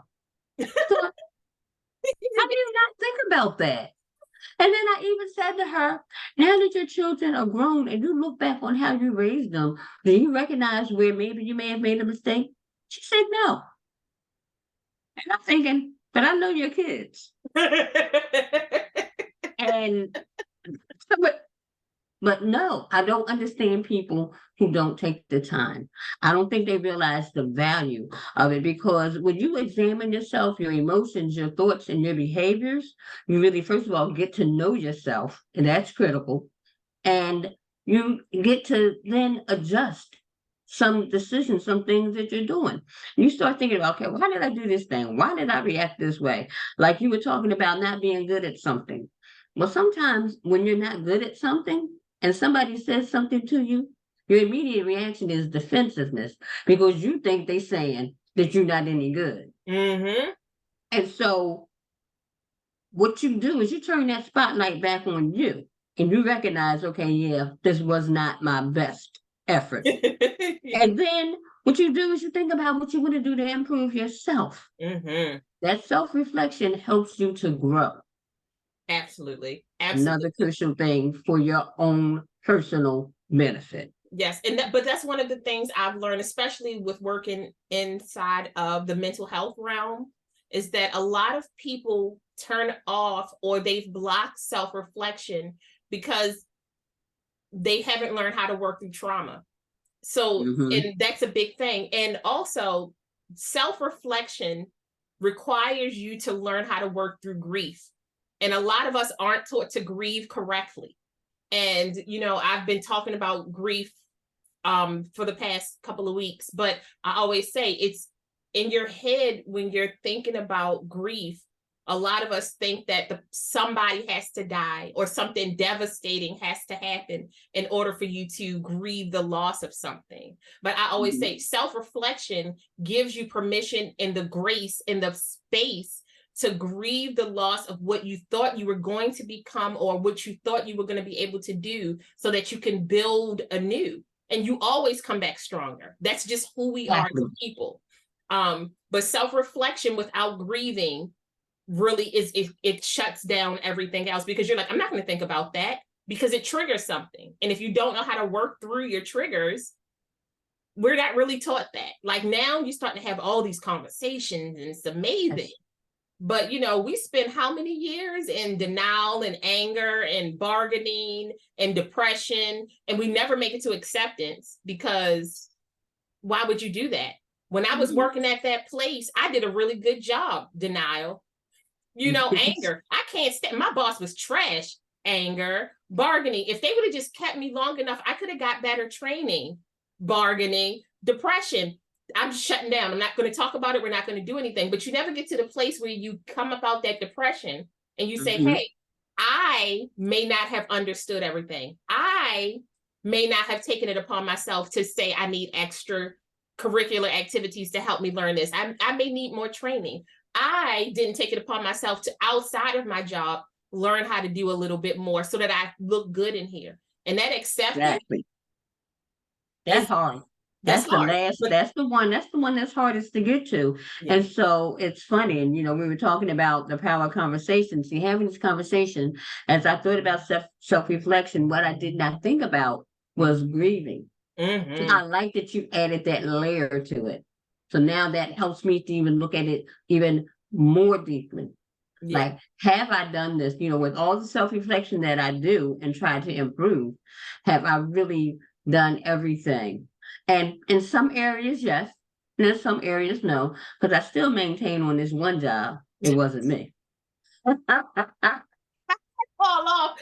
So how do you not think about that? And then I even said to her, now that your children are grown and you look back on how you raised them, do you recognize where maybe you may have made a mistake? She said, no. And I'm thinking, but I know your kids. And but no, I don't understand people who don't take the time. I don't think they realize the value of it, because when you examine yourself, your emotions, your thoughts, and your behaviors, you really, first of all, get to know yourself, and that's critical. And you get to then adjust some decisions, some things that you're doing. You start thinking about, okay, why did I do this thing? Why did I react this way? Like you were talking about not being good at something. Well, sometimes when you're not good at something and somebody says something to you, your immediate reaction is defensiveness because you think they're saying that you're not any good. And so what you do is you turn that spotlight back on you and you recognize, okay, yeah, this was not my best effort. And then what you do is you think about what you want to do to improve yourself. That self-reflection helps you to grow. Absolutely. Another crucial thing for your own personal benefit. Yes, but that's one of the things I've learned, especially with working inside of the mental health realm, is that a lot of people turn off or they've blocked self-reflection because they haven't learned how to work through trauma. So, and that's a big thing. And also, self-reflection requires you to learn how to work through grief. And a lot of us aren't taught to grieve correctly. And, I've been talking about grief for the past couple of weeks, but I always say it's in your head when you're thinking about grief. A lot of us think that somebody has to die or something devastating has to happen in order for you to grieve the loss of something. But I always say self-reflection gives you permission and the grace and the space to grieve the loss of what you thought you were going to become or what you thought you were going to be able to do so that you can build anew. And you always come back stronger. That's just who we are as people. But self-reflection without grieving really it shuts down everything else, because you're like, I'm not going to think about that, because it triggers something. And if you don't know how to work through your triggers, we're not really taught that. Like now you're starting to have all these conversations and it's amazing. Yes. But, we spend how many years in denial and anger and bargaining and depression, and we never make it to acceptance, because why would you do that? When I was working at that place, I did a really good job. Denial, anger. I can't stand, my boss was trash. Anger, bargaining. If they would have just kept me long enough, I could have got better training. Bargaining, depression. I'm shutting down. I'm not going to talk about it. We're not going to do anything. But you never get to the place where you come about that depression and you say, hey, I may not have understood everything. I may not have taken it upon myself to say I need extra curricular activities to help me learn this. I may need more training. I didn't take it upon myself to, outside of my job, learn how to do a little bit more so that I look good in here. And that acceptance. Exactly. That's hard. That's hard. That's the one that's hardest to get to. Yeah. And so it's funny. And, we were talking about the power of conversation. See, having this conversation, as I thought about self-reflection, what I did not think about was grieving. Mm-hmm. I like that you added that layer to it. So now that helps me to even look at it even more deeply. Yeah. Like, have I done this, with all the self-reflection that I do and try to improve, have I really done everything? And in some areas, yes. And in some areas, no. Because I still maintain on this one job, it wasn't me. Fall off.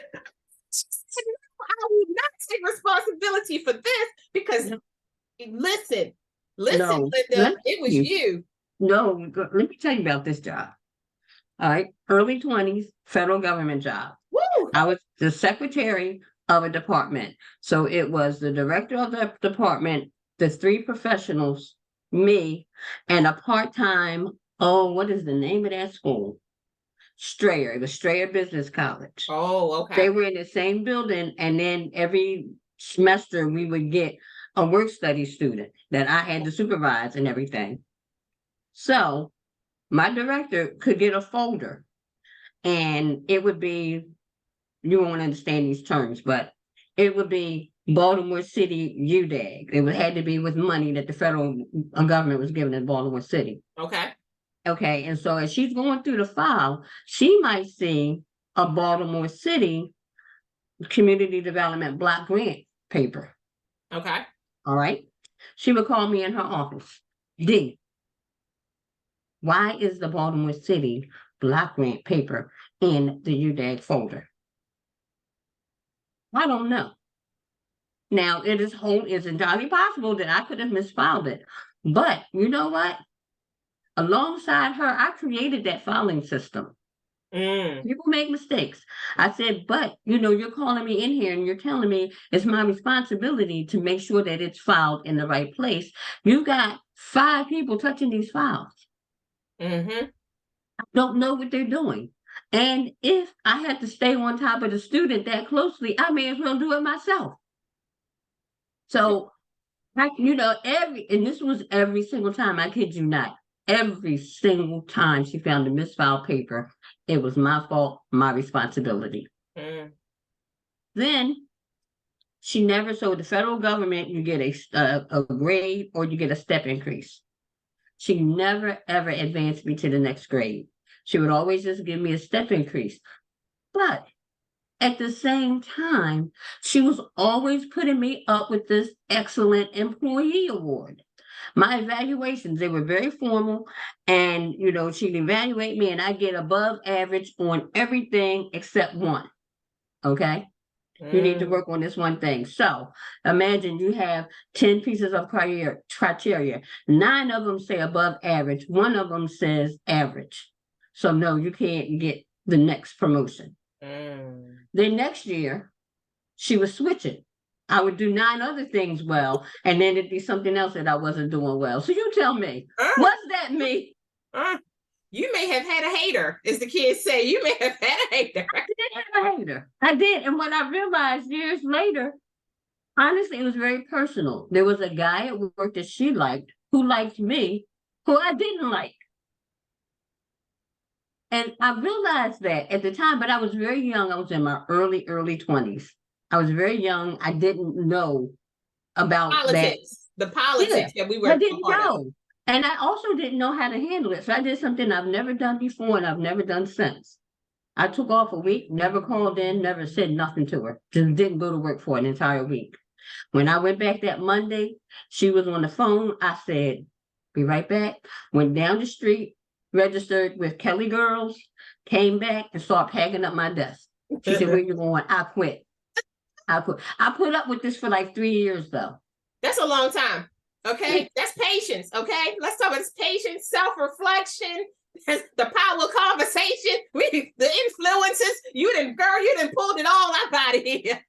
I will not take responsibility for this because listen, No, Linda, it was you. No, let me tell you about this job. All right, early 20s, federal government job. Woo! I was the secretary of a department. So it was the director of the department, the three professionals, me, and a part-time, what is the name of that school? Strayer. It was Strayer Business College. Oh, They okay. were in the same building, and then every semester we would get a work study student that I had to supervise and everything. So my director could get a folder, and it would be, you won't understand these terms, but it would be Baltimore City UDAG. It had to be with money that the federal government was giving in Baltimore City. Okay. Okay, and so as she's going through the file, she might see a Baltimore City Community Development Block Grant paper. Okay. All right. She would call me in her office. D, why is the Baltimore City Block Grant paper in the UDAG folder? I don't know. Now, it's entirely possible that I could have misfiled it. But you know what? Alongside her, I created that filing system. People make mistakes. I said, but you're calling me in here and you're telling me it's my responsibility to make sure that it's filed in the right place. You've got 5 people touching these files. Mm-hmm. I don't know what they're doing. And if I had to stay on top of the student that closely, I may as well do it myself. So, and this was every single time, I kid you not, every single time she found a misfiled paper, it was my fault, my responsibility. Then she never, so the federal government, you get a grade or you get a step increase. She never, ever advanced me to the next grade. She would always just give me a step increase. But at the same time, she was always putting me up with this excellent employee award. My evaluations, they were very formal, and she'd evaluate me and I get above average on everything except one. Okay. You need to work on this one thing. So imagine you have 10 pieces of criteria. 9 of them say above average. 1 of them says average. So no, you can't get the next promotion. Then next year, she was switching. I would do 9 other things well, and then it'd be something else that I wasn't doing well. So you tell me, was that me? You may have had a hater, as the kids say. You may have had a hater. I did have a hater. I did. And what I realized years later, honestly, it was very personal. There was a guy at work that she liked, who liked me, who I didn't like. And I realized that at the time, but I was very young. I was in my early 20s. I was very young. I didn't know about politics. The politics that we were I didn't know. And I also didn't know how to handle it. So I did something I've never done before and I've never done since. I took off a week, never called in, never said nothing to her. Just didn't go to work for an entire week. When I went back that Monday, she was on the phone. I said, be right back. Went down the street, registered with Kelly Girls, came back and started packing up my desk. She said, where you going? I quit. I put up with this for like 3 years though. That's a long time. Okay. That's patience. Okay. Let's talk about this patience, self-reflection, the power of conversation, the influences. You didn't pulled it all up out of here.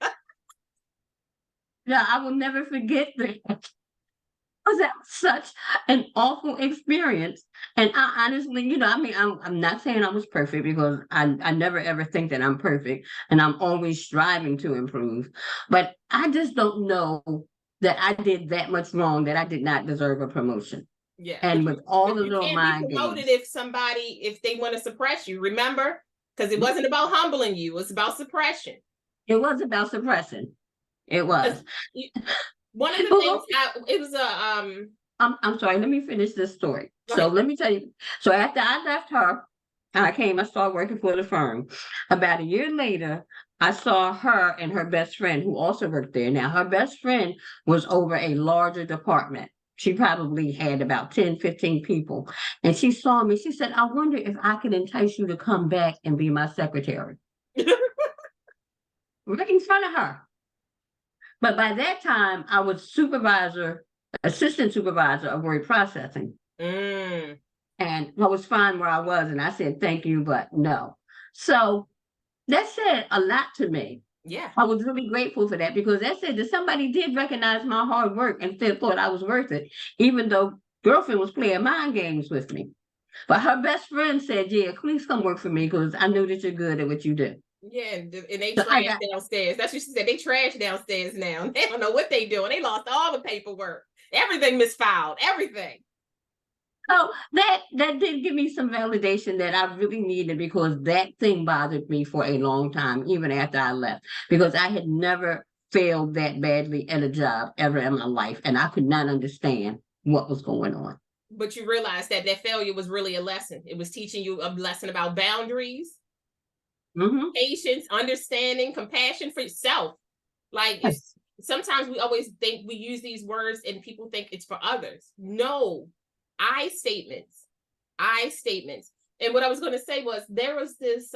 Yeah, I will never forget that. Because that was such an awful experience. And I honestly, I'm not saying I was perfect because I never ever think that I'm perfect and I'm always striving to improve. But I just don't know that I did that much wrong, that I did not deserve a promotion. Yeah. And with all But the you little can't be mind promoted games, if they want to suppress you. Remember? Because it wasn't about humbling you, it's about suppression. it was about suppression. It was. One of the things Well, it was a I'm sorry, let me finish this story. go So ahead. let me tell you. So after I left her, I started working for the firm. About a year later, I saw her and her best friend who also worked there. Now, her best friend was over a larger department. She probably had about 10, 15 people. And she saw me. She said, I wonder if I could entice you to come back and be my secretary. Right in front of her. But by that time, I was assistant supervisor of word processing. Mm, And I was fine where I was. And I said, thank you, but no. So that said a lot to me. yeah. I was really grateful for that because that said that somebody did recognize my hard work and thought I was worth it, even though girlfriend was playing mind games with me. But her best friend said, yeah, please come work for me because I know that you're good at what you do. Yeah, and they So trash downstairs. That's what she said. They trash downstairs now. They don't know what they doing. They lost all the paperwork. Everything misfiled. Everything. so that did give me some validation that I really needed because that thing bothered me for a long time, even after I left, because I had never failed that badly at a job ever in my life, and I could not understand what was going on. But you realize that failure was really a lesson. It was teaching you a lesson about boundaries, patience, understanding, compassion for yourself. Like Yes. sometimes we always think we use these words and people think it's for others. No, I statements. I statements. And what I was going to say was there was this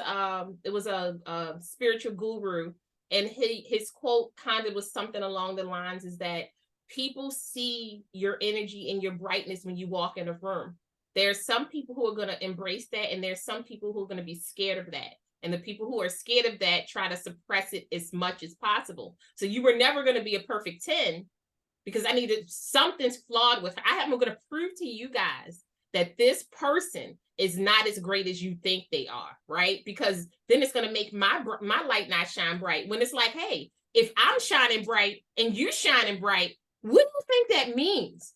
it was a spiritual guru, and his quote kind of was something along the lines is that people see your energy and your brightness when you walk in a room. There's some people who are going to embrace that, and there's some people who are going to be scared of that. And the people who are scared of that try to suppress it as much as possible. So you were never going to be a perfect 10 because I needed something's flawed with her. I'm going to prove to you guys that this person is not as great as you think they are, right? Because then it's going to make my light not shine bright. When it's like, hey, if I'm shining bright and you shining bright, what do you think that means?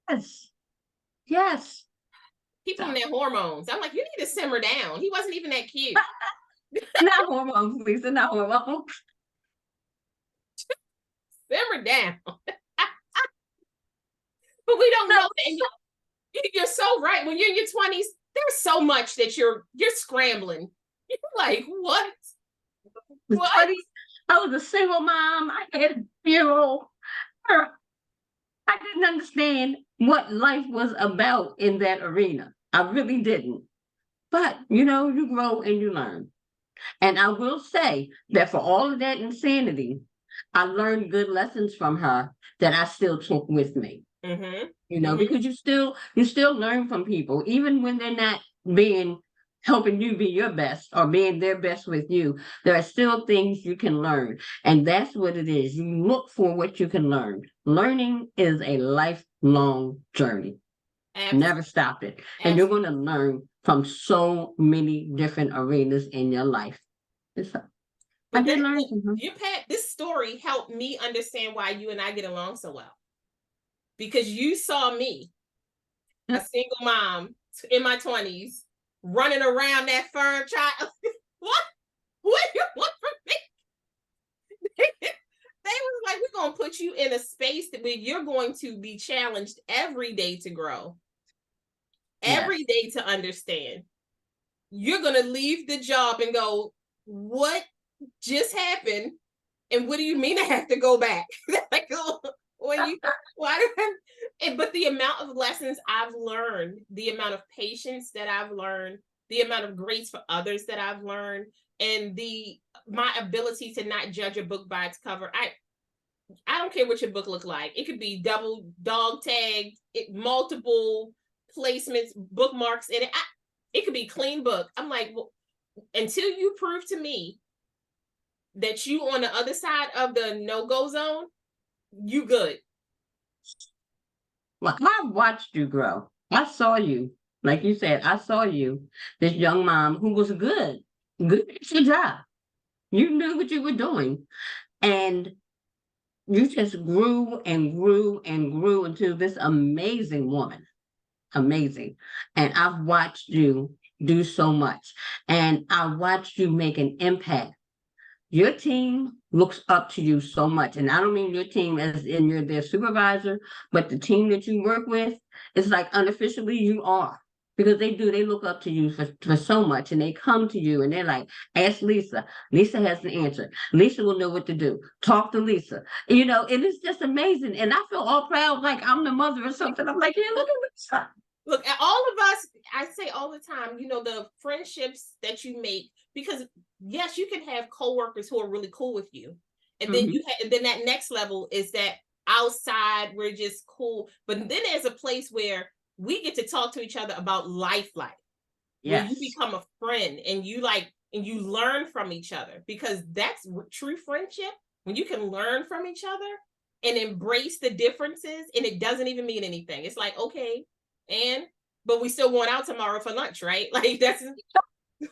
Yes. Yes. People on their hormones. I'm like, you need to simmer down. He wasn't even that cute. Not hormones, Lisa, not hormones. Simmer down. But we don't know that. You're so right. When you're in your 20s, there's so much that you're scrambling. You're like, what? What? I was a single mom. I had a funeral. I didn't understand what life was about in that arena. I really didn't. But, you grow and you learn. And I will say that for all of that insanity, I learned good lessons from her that I still took with me. Because you still learn from people, even when they're not helping you be your best or being their best with you. There are still things you can learn. And that's what it is. You look for what you can learn. Learning is a lifelong journey. Absolutely. Never stop it. Absolutely. And you're going to learn from so many different arenas in your life. I did learn from her. This story helped me understand why you and I get along so well. Because you saw me, a single mom in my 20s, running around that firm child. What do you want from me? They was like, we're going to put you in a space where you're going to be challenged every day to grow, every day to understand. You're going to leave the job and go, what just happened? And what do you mean I have to go back? Like, but the amount of lessons I've learned, the amount of patience that I've learned, the amount of grace for others that I've learned, and my ability to not judge a book by its cover. I don't care what your book look like. It could be double dog tagged, multiple placements, bookmarks in it. It could be clean book. I'm like, well, until you prove to me that you on the other side of the no-go zone, you good. Well, I watched you grow. I saw you, like you said, I saw you, this young mom who was good at your job. You knew what you were doing. And you just grew and grew and grew into this amazing woman. Amazing. And I've watched you do so much. And I watched you make an impact. Your team looks up to you so much. And I don't mean your team as in you're their supervisor, but the team that you work with, it's like unofficially you are. Because they do, they look up to you for so much and they come to you and they're like, ask Lisa. Lisa has the answer. Lisa will know what to do. Talk to Lisa. And it's just amazing. And I feel all proud, like I'm the mother or something. I'm like, yeah, look at Lisa. Look, at all of us, I say all the time, the friendships that you make, because yes, you can have coworkers who are really cool with you. And then and then that next level is that outside we're just cool. But then there's a place where we get to talk to each other about life, where you become a friend and you learn from each other, because that's true friendship, when you can learn from each other and embrace the differences, and it doesn't even mean anything. It's like, okay, but we still going out tomorrow for lunch, right? Like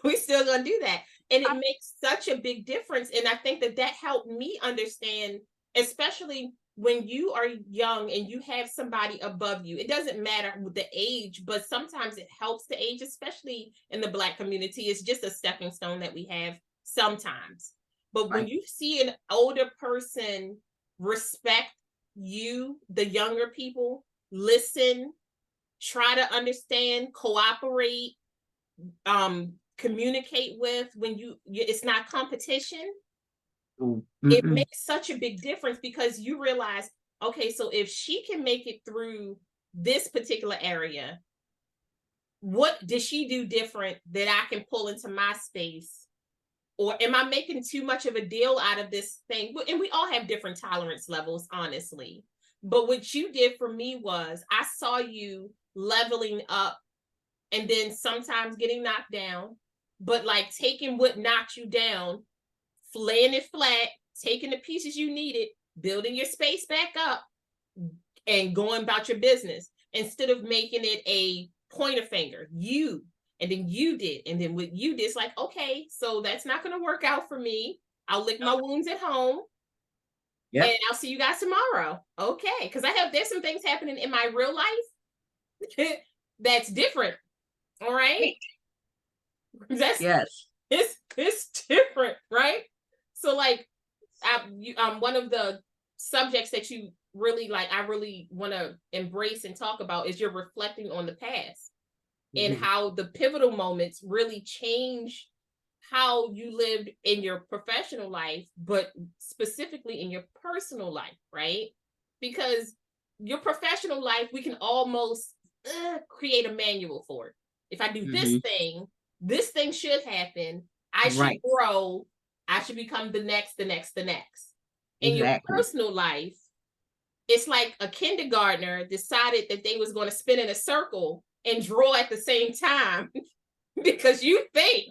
we still gonna do that. And it makes such a big difference. And I think that helped me understand, especially when you are young and you have somebody above you. It doesn't matter the age, but sometimes it helps the age, especially in the Black community. It's just a stepping stone that we have sometimes. But when you see an older person respect you, the younger people, listen, try to understand, cooperate, communicate with, when it's not competition, it makes such a big difference, because you realize, okay, so if she can make it through this particular area, what does she do different that I can pull into my space? Or am I making too much of a deal out of this thing? And we all have different tolerance levels, honestly. But what you did for me was, I saw you leveling up and then sometimes getting knocked down, but like taking what knocked you down, laying it flat, taking the pieces you needed, building your space back up, and going about your business, instead of making it a pointer finger. And then you did. And then what you did is like, okay, so that's not going to work out for me. I'll lick my wounds at home. Yep. And I'll see you guys tomorrow. Okay. Because there's some things happening in my real life that's different. All right. It's different, right? So like, one of the subjects that you really I really want to embrace and talk about is you're reflecting on the past, and how the pivotal moments really change how you lived in your professional life, but specifically in your personal life, right? Because your professional life, we can almost create a manual for it. If I do this thing should happen. I should grow. I should become the next. In your personal life, it's like a kindergartner decided that they was going to spin in a circle and draw at the same time, because you think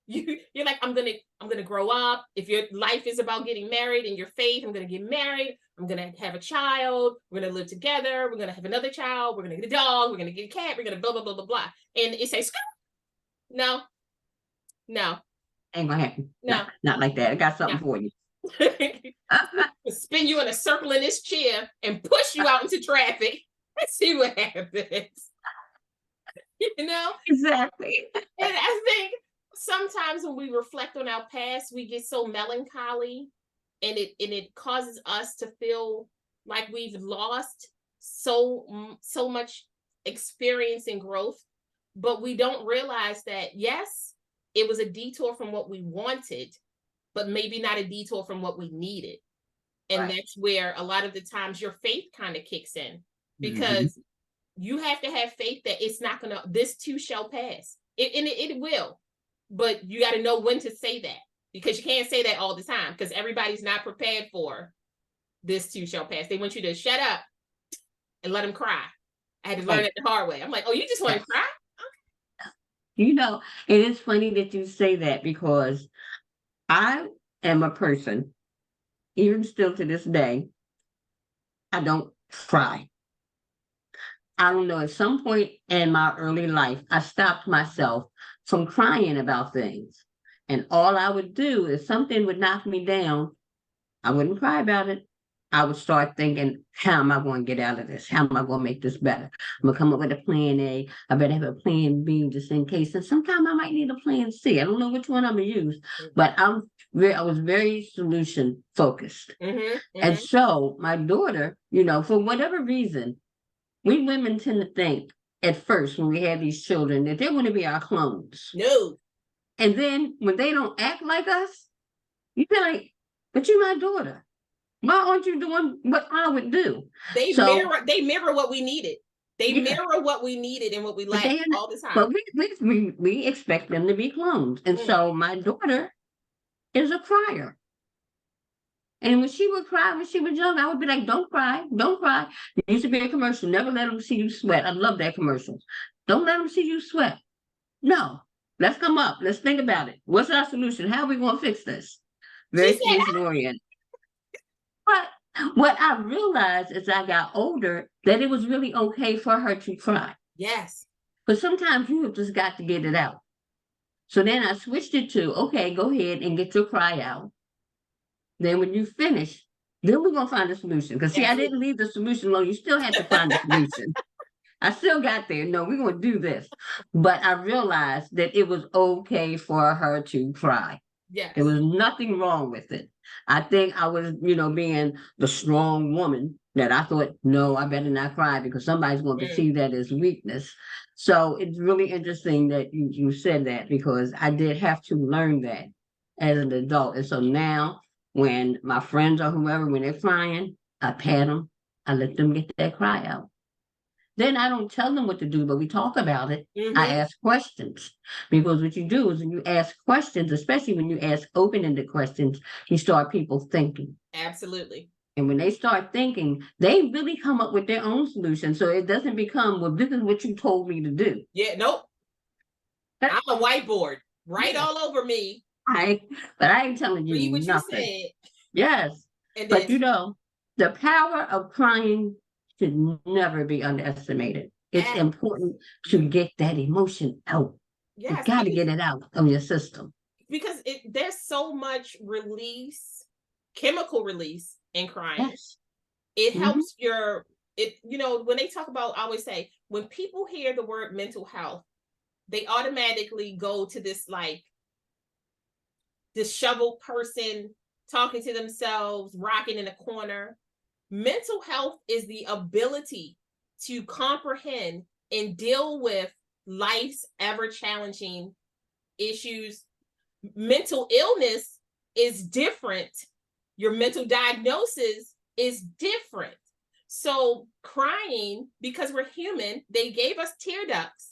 you're like, I'm gonna grow up. If your life is about getting married and your faith, I'm gonna get married. I'm gonna have a child. We're gonna live together. We're gonna have another child. We're gonna get a dog. We're gonna get a cat. We're gonna blah blah blah blah blah. And it says, no, ain't gonna happen. No, not like that. I got something for you. Spin you in a circle in this chair and push you out into traffic and see what happens. Exactly. And I think sometimes when we reflect on our past, we get so melancholy, and it causes us to feel like we've lost so much experience and growth. But we don't realize that, yes, it was a detour from what we wanted, but maybe not a detour from what we needed. And that's where a lot of the times your faith kind of kicks in, because you have to have faith that it's not gonna, this too shall pass. It will, but you got to know when to say that, because you can't say that all the time, because everybody's not prepared for this too shall pass. They want you to shut up and let them cry. I had to learn it the hard way. I'm like, oh, you just want to cry? It is funny that you say that, because I am a person, even still to this day, I don't cry. I don't know, at some point in my early life, I stopped myself from crying about things. And all I would do, if something would knock me down, I wouldn't cry about it. I would start thinking, how am I going to get out of this? How am I going to make this better? I'm gonna come up with a plan A. I better have a plan B just in case. And sometimes I might need a plan C. I don't know which one I'm gonna use, but I was very solution focused. Mm-hmm, And mm-hmm. so my daughter, for whatever reason, we women tend to think at first when we have these children that they're going to be our clones. No, And then when they don't act like us, you be like, but you're my daughter. Why aren't you doing what I would do? they So mirror what we needed. They yeah, mirror what we needed and what we but lacked all the time. but we expect them to be clones. And Mm. so my daughter is a crier. And when she would cry when she was young, I would be like, don't cry, don't cry. There used to be a commercial, never let them see you sweat. I love that commercial. Don't let them see you sweat. No, let's come up. Let's think about it. What's our solution? How are we going to fix this? She Very said, solution oriented. But what I realized as I got older, that it was really okay for her to cry. yes, But sometimes you have just got to get it out. So then I switched it to, okay, go ahead and get your cry out. Then when you finish, then we're going to find a solution. Because see, I didn't absolutely. leave the solution alone. You still had to find a solution. I still got there. No, we're going to do this. But I realized that it was okay for her to cry. There Yes. was nothing wrong with it. I think I was, being the strong woman that I thought, no, I better not cry because somebody's going to Mm. perceive that as weakness. So it's really interesting that you said that because I did have to learn that as an adult. And so now when my friends or whoever, when they're crying, I pat them, I let them get that cry out. Then I don't tell them what to do, but we talk about it. I Mm-hmm. ask questions because what you do is when you ask questions, especially when you ask open-ended questions, you start people thinking. Absolutely. And when they start thinking, they really come up with their own solution. So it doesn't become, well, this is what you told me to do. Yeah, nope. I'm a whiteboard. Write Yeah, all over me. I, but I ain't telling you Read what you nothing. said. Yes. And But then the power of crying should never be underestimated. It's add, important to get that emotion out. You yes, got to get it out of your system. because there's so much release, chemical release in crying. Yes. It Hmm. helps when they talk about, I always say, when people hear the word mental health, they automatically go to this like disheveled person talking to themselves, rocking in a corner. Mental health is the ability to comprehend and deal with life's ever challenging issues. Mental illness is different. Your mental diagnosis is different. So crying, because we're human, they gave us tear ducts.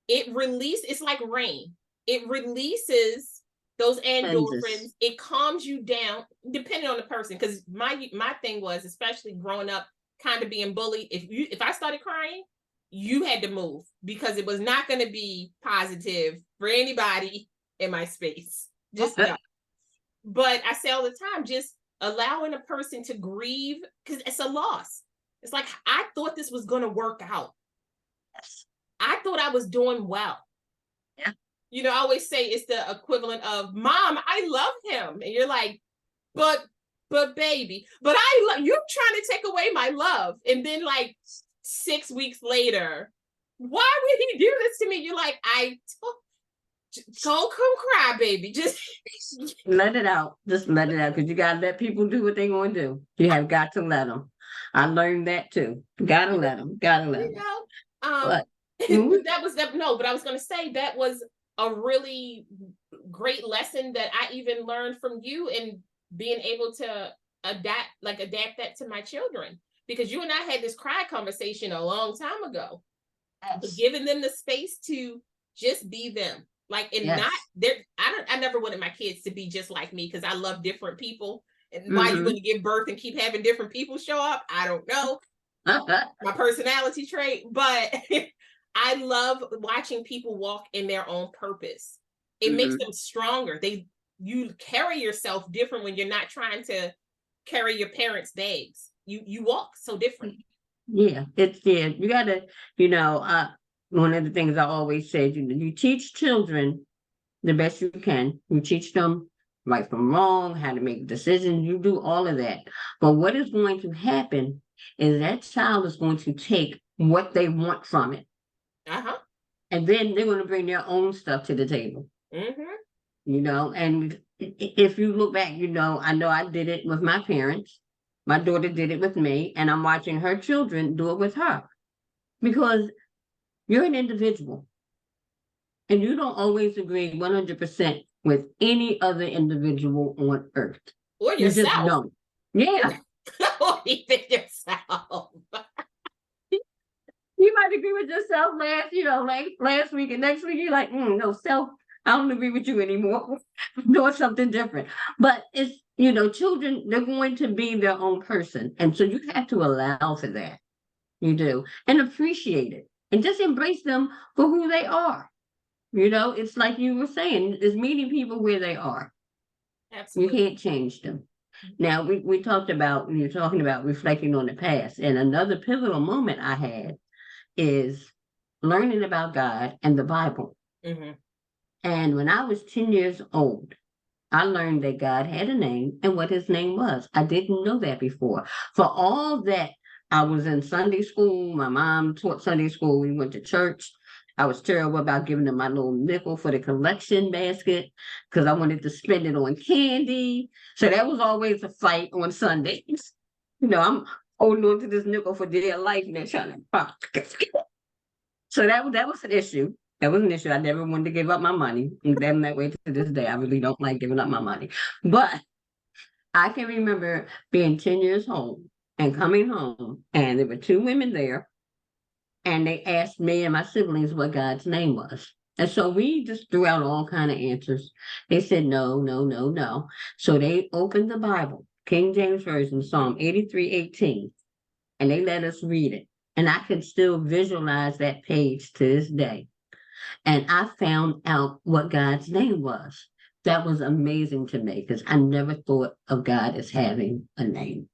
It's like rain. It releases those endorphins. Cleanses. It calms you down, depending on the person. Because my thing was, especially growing up, kind of being bullied. If I started crying, you had to move because it was not going to be positive for anybody in my space. Just no. But I say all the time, just allowing a person to grieve because it's a loss. It's like I thought this was going to work out. Yes. I thought I was doing well. Yeah. I always say it's the equivalent of, Mom, I love him. And you're like, but baby, but you're trying to take away my love. And then like 6 weeks later, why would he do this to me? You're like, go come cry, baby. Just let it out. Just let it out because you got to let people do what they're going to do. You have got to let them. I learned that too. Got to let them. Got to let them. But that was that. No, but I was going to say that was a really great lesson that I even learned from you and being able to adapt that to my children, because you and I had this cry conversation a long time ago. yes. Giving them the space to just be them. Like, and Yes. not there. I never wanted my kids to be just like me because I love different people. And why you Mm-hmm. want to give birth and keep having different people show up, I don't know. My personality trait, but I love watching people walk in their own purpose. It makes Mm-hmm. them stronger. You carry yourself different when you're not trying to carry your parents' bags. You walk so different. Yeah, you gotta, one of the things I always said, you teach children the best you can. You teach them right from wrong, how to make decisions. You do all of that. But what is going to happen is that child is going to take what they want from it. Uh-huh. And then they're going to bring their own stuff to the table, Mm-hmm. and if you look back, I know I did it with my parents. My daughter did it with me, and I'm watching her children do it with her because you're an individual and you don't always agree 100% with any other individual on earth. Or You just yourself. don't. Yeah. Or even yourself. You might agree with yourself last week, and next week you're like, no, self, I don't agree with you anymore. I'm doing something different. But it's, children, they're going to be their own person. And so you have to allow for that. You do. And appreciate it. And just embrace them for who they are. It's like you were saying, it's meeting people where they are. You Absolutely. can't change them. Now, we talked about, when you're talking about reflecting on the past, and another pivotal moment I had is learning about God and the Bible. Mm-hmm. And when I was 10 years old, I learned that God had a name and what his name was. I didn't know that before. For all that, I was in Sunday school. My mom taught Sunday school. We went to church. I was terrible about giving them my little nickel for the collection basket because I wanted to spend it on candy. So that was always a fight on Sundays. I'm holding on to this nickel for dear life and they're trying to. So that was an issue. That was an issue. I never wanted to give up my money. And I'm that way to this day. I really don't like giving up my money. But I can remember being 10 years old and coming home, and there were two women there, and they asked me and my siblings what God's name was. And so we just threw out all kind of answers. They said no, no, no, no. So they opened the Bible, King James Version, Psalm 83:18, and they let us read it. And I can still visualize that page to this day. And I found out what God's name was. That was amazing to me because I never thought of God as having a name.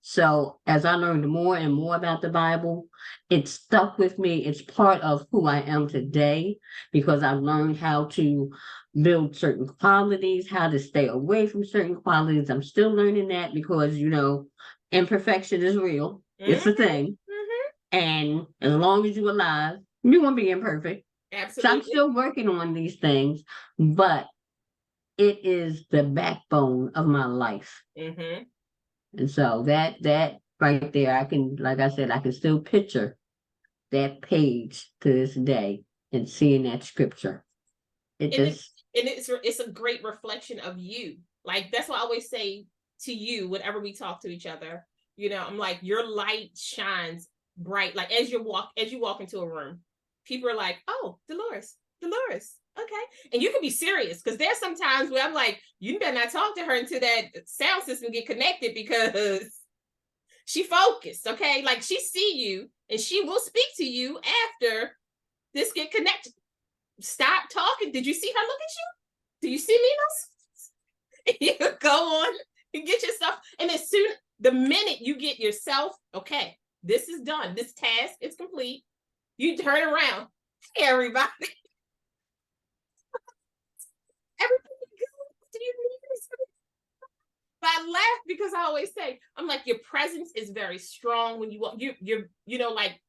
So as I learned more and more about the Bible, it stuck with me. It's part of who I am today because I've learned how to build certain qualities, how to stay away from certain qualities. I'm still learning that because, imperfection is real. It's a Mm-hmm. thing. Mm-hmm. And as long as you're alive, you won't be imperfect. So I'm Absolutely. still working on these things, but it is the backbone of my life. Mm-hmm. And so that right there, I can, like I said, I can still picture that page to this day and seeing that scripture. It And it just, and it's a great reflection of you. Like that's what I always say to you whenever we talk to each other. I'm like, your light shines bright. Like as you walk into a room, people are like, oh, Delores. Okay. And you can be serious because there's some times where I'm like, you better not talk to her until that sound system get connected because she focused. Okay. Like she see you and she will speak to you after this get connected. Stop talking. Did you see her look at you? Do you see me? You go on and get yourself. And as soon, the minute you get yourself, okay, this is done. This task is complete. You turn around. Hey, everybody. Everything good. Do you need something? But I laugh because I always say, I'm like, your presence is very strong when you walk. You're like,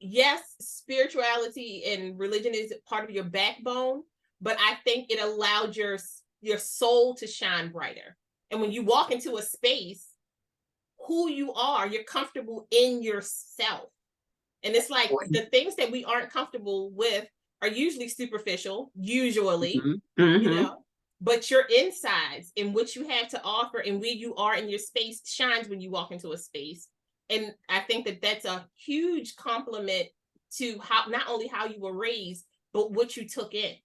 yes, spirituality and religion is part of your backbone, but I think it allowed your soul to shine brighter. And when you walk into a space, who you are, you're comfortable in yourself. And it's like the things that we aren't comfortable with are usually superficial, usually, mm-hmm. but your insides and what you have to offer and where you are in your space shines when you walk into a space. And I think that that's a huge compliment to how not only how you were raised, but what you took in.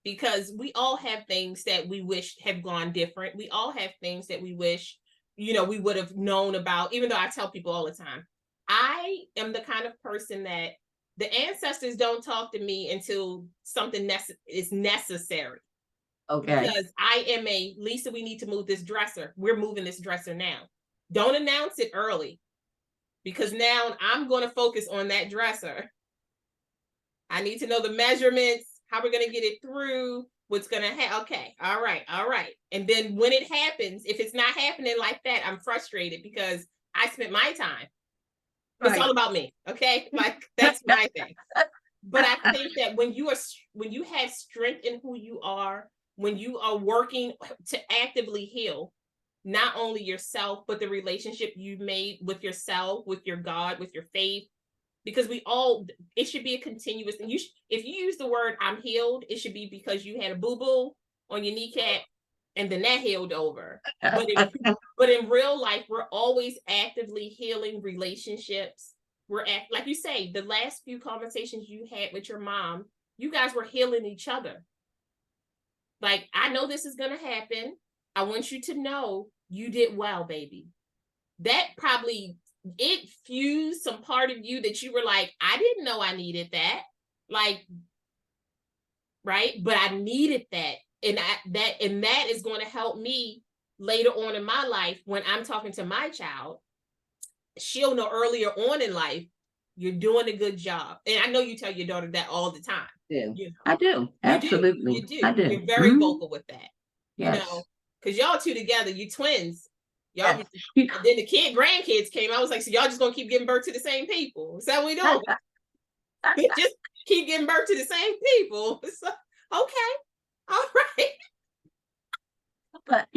Because we all have things that we wish have gone different. We all have things that we wish, we would have known about, even though I tell people all the time, I am the kind of person that the ancestors don't talk to me until something is necessary. Okay. Because I am Lisa, we need to move this dresser. We're moving this dresser now. Don't announce it early because now I'm going to focus on that dresser. I need to know the measurements, how we're going to get it through, what's gonna happen. Okay, all right, all right. And then when it happens, if it's not happening like that, I'm frustrated because I spent my time. It's all Right. about me. Okay. Like that's my thing. But I think that when you have strength in who you are, when you are working to actively heal not only yourself but the relationship you made with yourself, with your God, with your faith, because it should be a continuous thing. If you use the word I'm healed, it should be because you had a boo-boo on your kneecap and then that healed over. But in real life, we're always actively healing relationships. Like you say, the last few conversations you had with your mom, you guys were healing each other. Like, I know this is gonna happen. I want you to know you did well, baby. That probably it fused some part of you that you were like, I didn't know I needed that. Like, right? But I needed that. And that is going to help me later on in my life when I'm talking to my child. She'll know earlier on in life, you're doing a good job. And I know you tell your daughter that all the time. Yeah, You know, I do. Absolutely. You do. I do. You're very vocal with that. You Yes. know, because y'all two together, you twins. Y'all, Yes. and then the grandkids came. I was like, so y'all just gonna keep giving birth to the same people? Is that what we doing? Just keep giving birth to the same people. So, okay, all right. But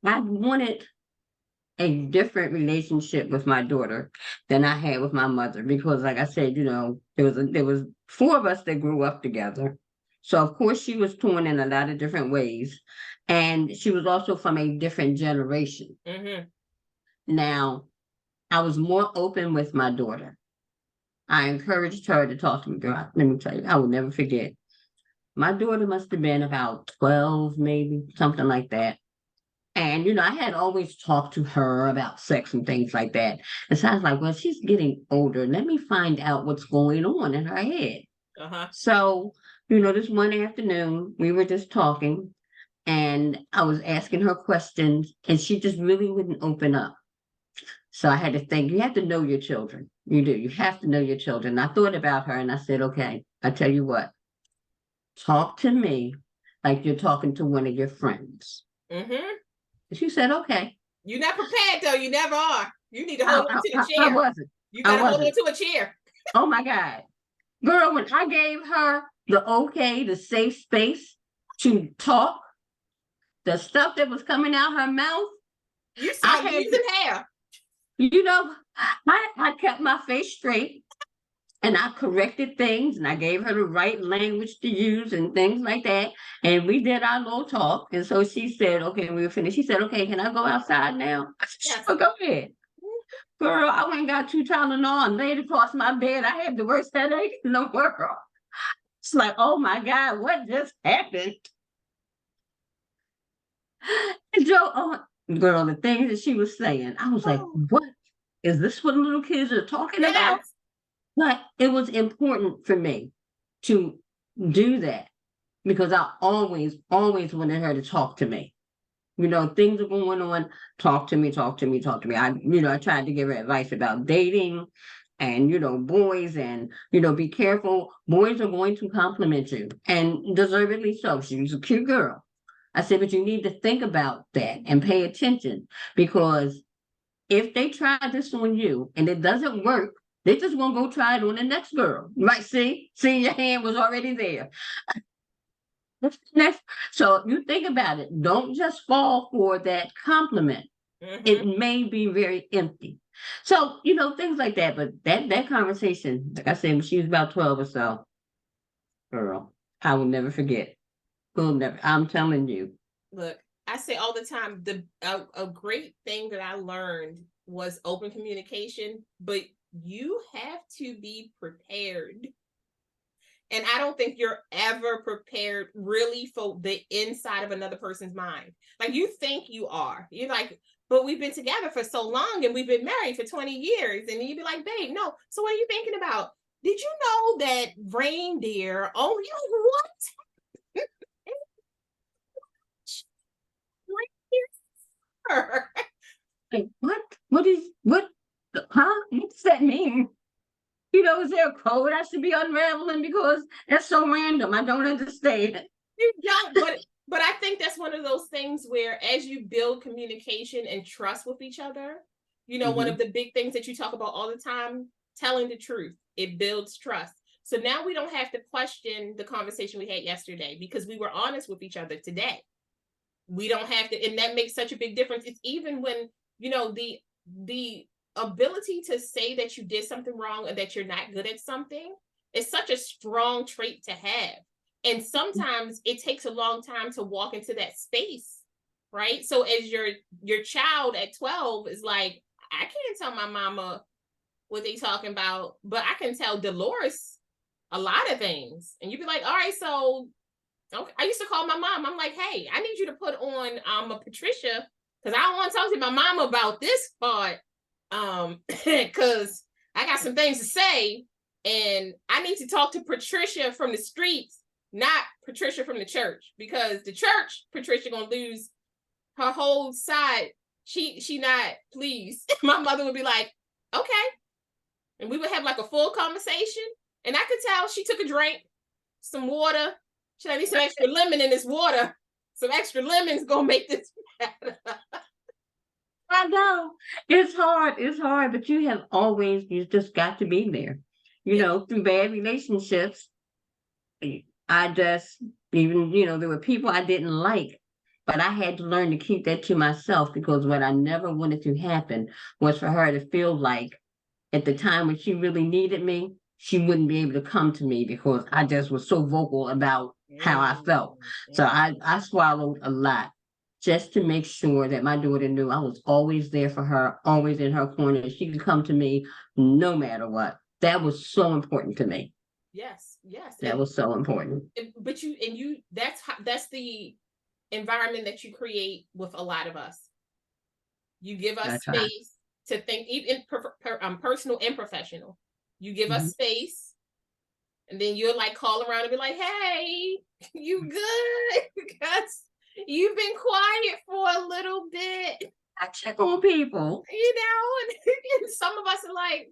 I wanted a different relationship with my daughter than I had with my mother because, like I said, there was four of us that grew up together. So of course she was torn in a lot of different ways, and she was also from a different generation. Mm-hmm. Now, I was more open with my daughter. I encouraged her to talk to me. Girl, let me tell you, I will never forget. My daughter must have been about 12, maybe something like that. And, I had always talked to her about sex and things like that. And so I was like, well, she's getting older. Let me find out what's going on in her head. Uh-huh. So, this one afternoon, we were just talking and I was asking her questions and she just really wouldn't open up. So I had to think, you have to know your children. You do. You have to know your children. I thought about her and I said, okay, I tell you what, talk to me like you're talking to one of your friends. Mm-hmm. She said, okay. You're not prepared though. You never are. You need to hold on to the I chair. wasn't. You gotta hold on to a chair. Oh my God. Girl, when I gave her the okay, the safe space to talk, the stuff that was coming out her mouth, You I start had losing hair. I kept my face straight and I corrected things and I gave her the right language to use and things like that. And we did our little talk. And so she said, okay, we were finished. She said, okay, can I go outside now? I said, Yes. sure, go ahead. Girl, I went and got 2 Tylenol and laid across my bed. I had the worst headache in the world. It's like, oh my God, what just happened? And Joe, girl, the things that she was saying, I was like, Oh, what? Is this what little kids are talking about? yes. But it was important for me to do that because I always, always wanted her to talk to me. Things are going on. Talk to me, talk to me, talk to me. I tried to give her advice about dating and, boys and, be careful. Boys are going to compliment you and deservedly so. She's a cute girl. I said, but you need to think about that and pay attention because if they try this on you and it doesn't work, they just gonna go try it on the next girl. You might see your hand was already there. So you think about it. Don't just fall for that compliment. Mm-hmm. It may be very empty. So, things like that. But that conversation, like I said, when she was about 12 or so, girl, I will never forget. Will never. I'm telling you. Look, I say all the time, a great thing that I learned was open communication, but you have to be prepared. And I don't think you're ever prepared really for the inside of another person's mind. Like you think you are. You're like, but we've been together for so long and we've been married for 20 years. And you'd be like, babe, no. So what are you thinking about? Did you know that reindeer only what? Reindeer? Like, what? What? Huh? What does that mean? Is there a code I should be unraveling because that's so random? I don't understand. You don't, but I think that's one of those things where as you build communication and trust with each other, one of Mhm. the big things that you talk about all the time, telling the truth, it builds trust. So now we don't have to question the conversation we had yesterday because we were honest with each other today. We don't have to, and that makes such a big difference. It's even when, the ability to say that you did something wrong or that you're not good at something is such a strong trait to have. And sometimes it takes a long time to walk into that space, right? So as your child at 12 is like, I can't tell my mama what they talking about, but I can tell Delores a lot of things. And you'd be like, all right, so okay. I used to call my mom. I'm like, hey, I need you to put on a Patricia because I don't want to talk to my mom about this part. Because I got some things to say, and I need to talk to Patricia from the streets, not Patricia from the church, because the church Patricia gonna lose her whole side. She not pleased. My mother would be like, okay, and we would have like a full conversation, and I could tell she took a drink, some water. Should I need some extra lemon in this water? Some extra lemon's gonna make this better. I know. It's hard. It's hard, but you just got to be there. Yeah. Through bad relationships, I just, even, there were people I didn't like, but I had to learn to keep that to myself because what I never wanted to happen was for her to feel like at the time when she really needed me, she wouldn't be able to come to me because I just was so vocal about how I felt. So I swallowed a lot just to make sure that my daughter knew I was always there for her, always in her corner. She could come to me no matter what. That was so important to me. Yes, yes. That was so important. But that's the environment that you create with a lot of us. You give us I try. space to think, even personal and professional. You give us Mhm. space, and then you'll like call around and be like, "Hey, you good? Because you've been quiet for a little bit." I check on people. And some of us are like,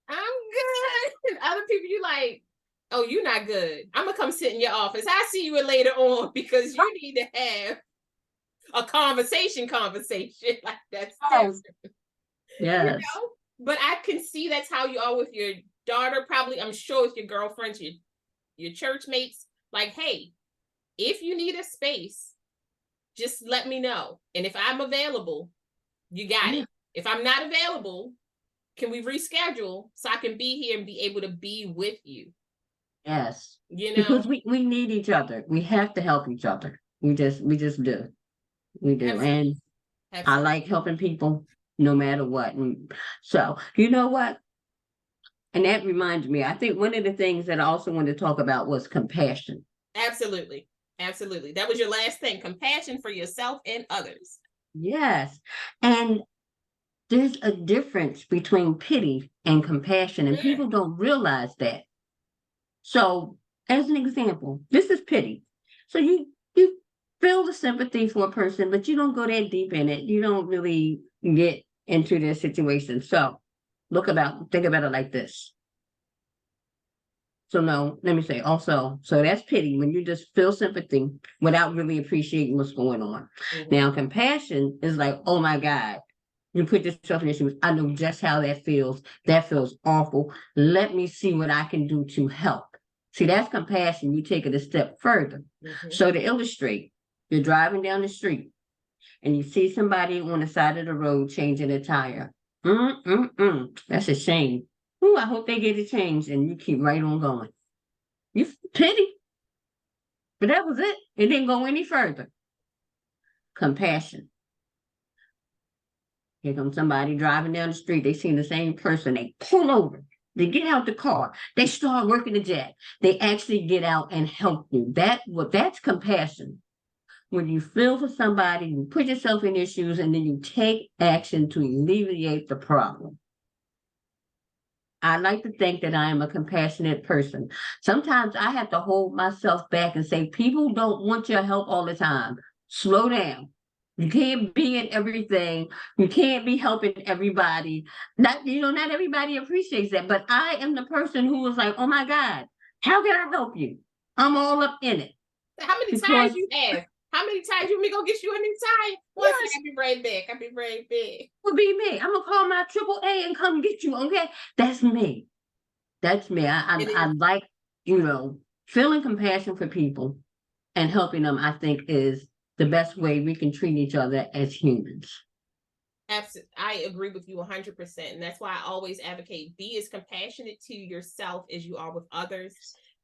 I'm good. And other people, you like, oh, you're not good. I'm gonna come sit in your office. I'll see you later on because you need to have a conversation. Like that's Yes. different, you Yes. know. But I can see that's how you are with your daughter. Probably, I'm sure with your girlfriends, your church mates. Like, hey, if you need a space, just let me know. And if I'm available, you got Yeah. it. If I'm not available, can we reschedule so I can be here and be able to be with you? Yes. You know, Because we need each other. We have to help each other. We just do. We do. absolutely, And I absolutely, like helping people no matter what. And so, you know what? And that reminds me, I think one of the things that I also wanted to talk about was compassion. absolutely, absolutely. That was your last thing: compassion for yourself and others. Yes. And there's a difference between pity and compassion, and Mm, people don't realize that. So, as an example, this is pity. So you feel the sympathy for a person, but you don't go that deep in it. You don't really get into their situation. So, think about it like this. So no, let me say also, so that's pity when you just feel sympathy without really appreciating what's going on. mhm. Now, compassion is like, oh my God, you put yourself in their shoes. I know just how that feels. That feels awful. Let me see what I can do to help. See, that's compassion. You take it a step further. Mhm. So to illustrate, you're driving down the street and you see somebody on the side of the road changing a tire. That's a shame. Ooh, I hope they get it changed, and you keep right on going. You pity, but that was it. It didn't go any further. Compassion. Here comes somebody driving down the street. They see the same person. They pull over. They get out the car. They start working the jet. They actually get out and help you. That's compassion. When you feel for somebody, you put yourself in their shoes, and then you take action to alleviate the problem. I like to think that I am a compassionate person. Sometimes I have to hold myself back and say, people don't want your help all the time. Slow down. You can't be in everything. You can't be helping everybody. Not everybody appreciates that. But I am the person who was like, oh my God, how can I help you? I'm all up in it. How many Because tires you have? How many times you want me to go get you a new tire? One yes, second, I'll be right back. I'll be right back. will be me. I'm gonna call my triple A and come get you. Okay, that's me. That's me. And I then like, feeling compassion for people and helping them. I think is the best way we can treat each other as humans. absolutely, I agree with you 100%. And that's why I always advocate be as compassionate to yourself as you are with others,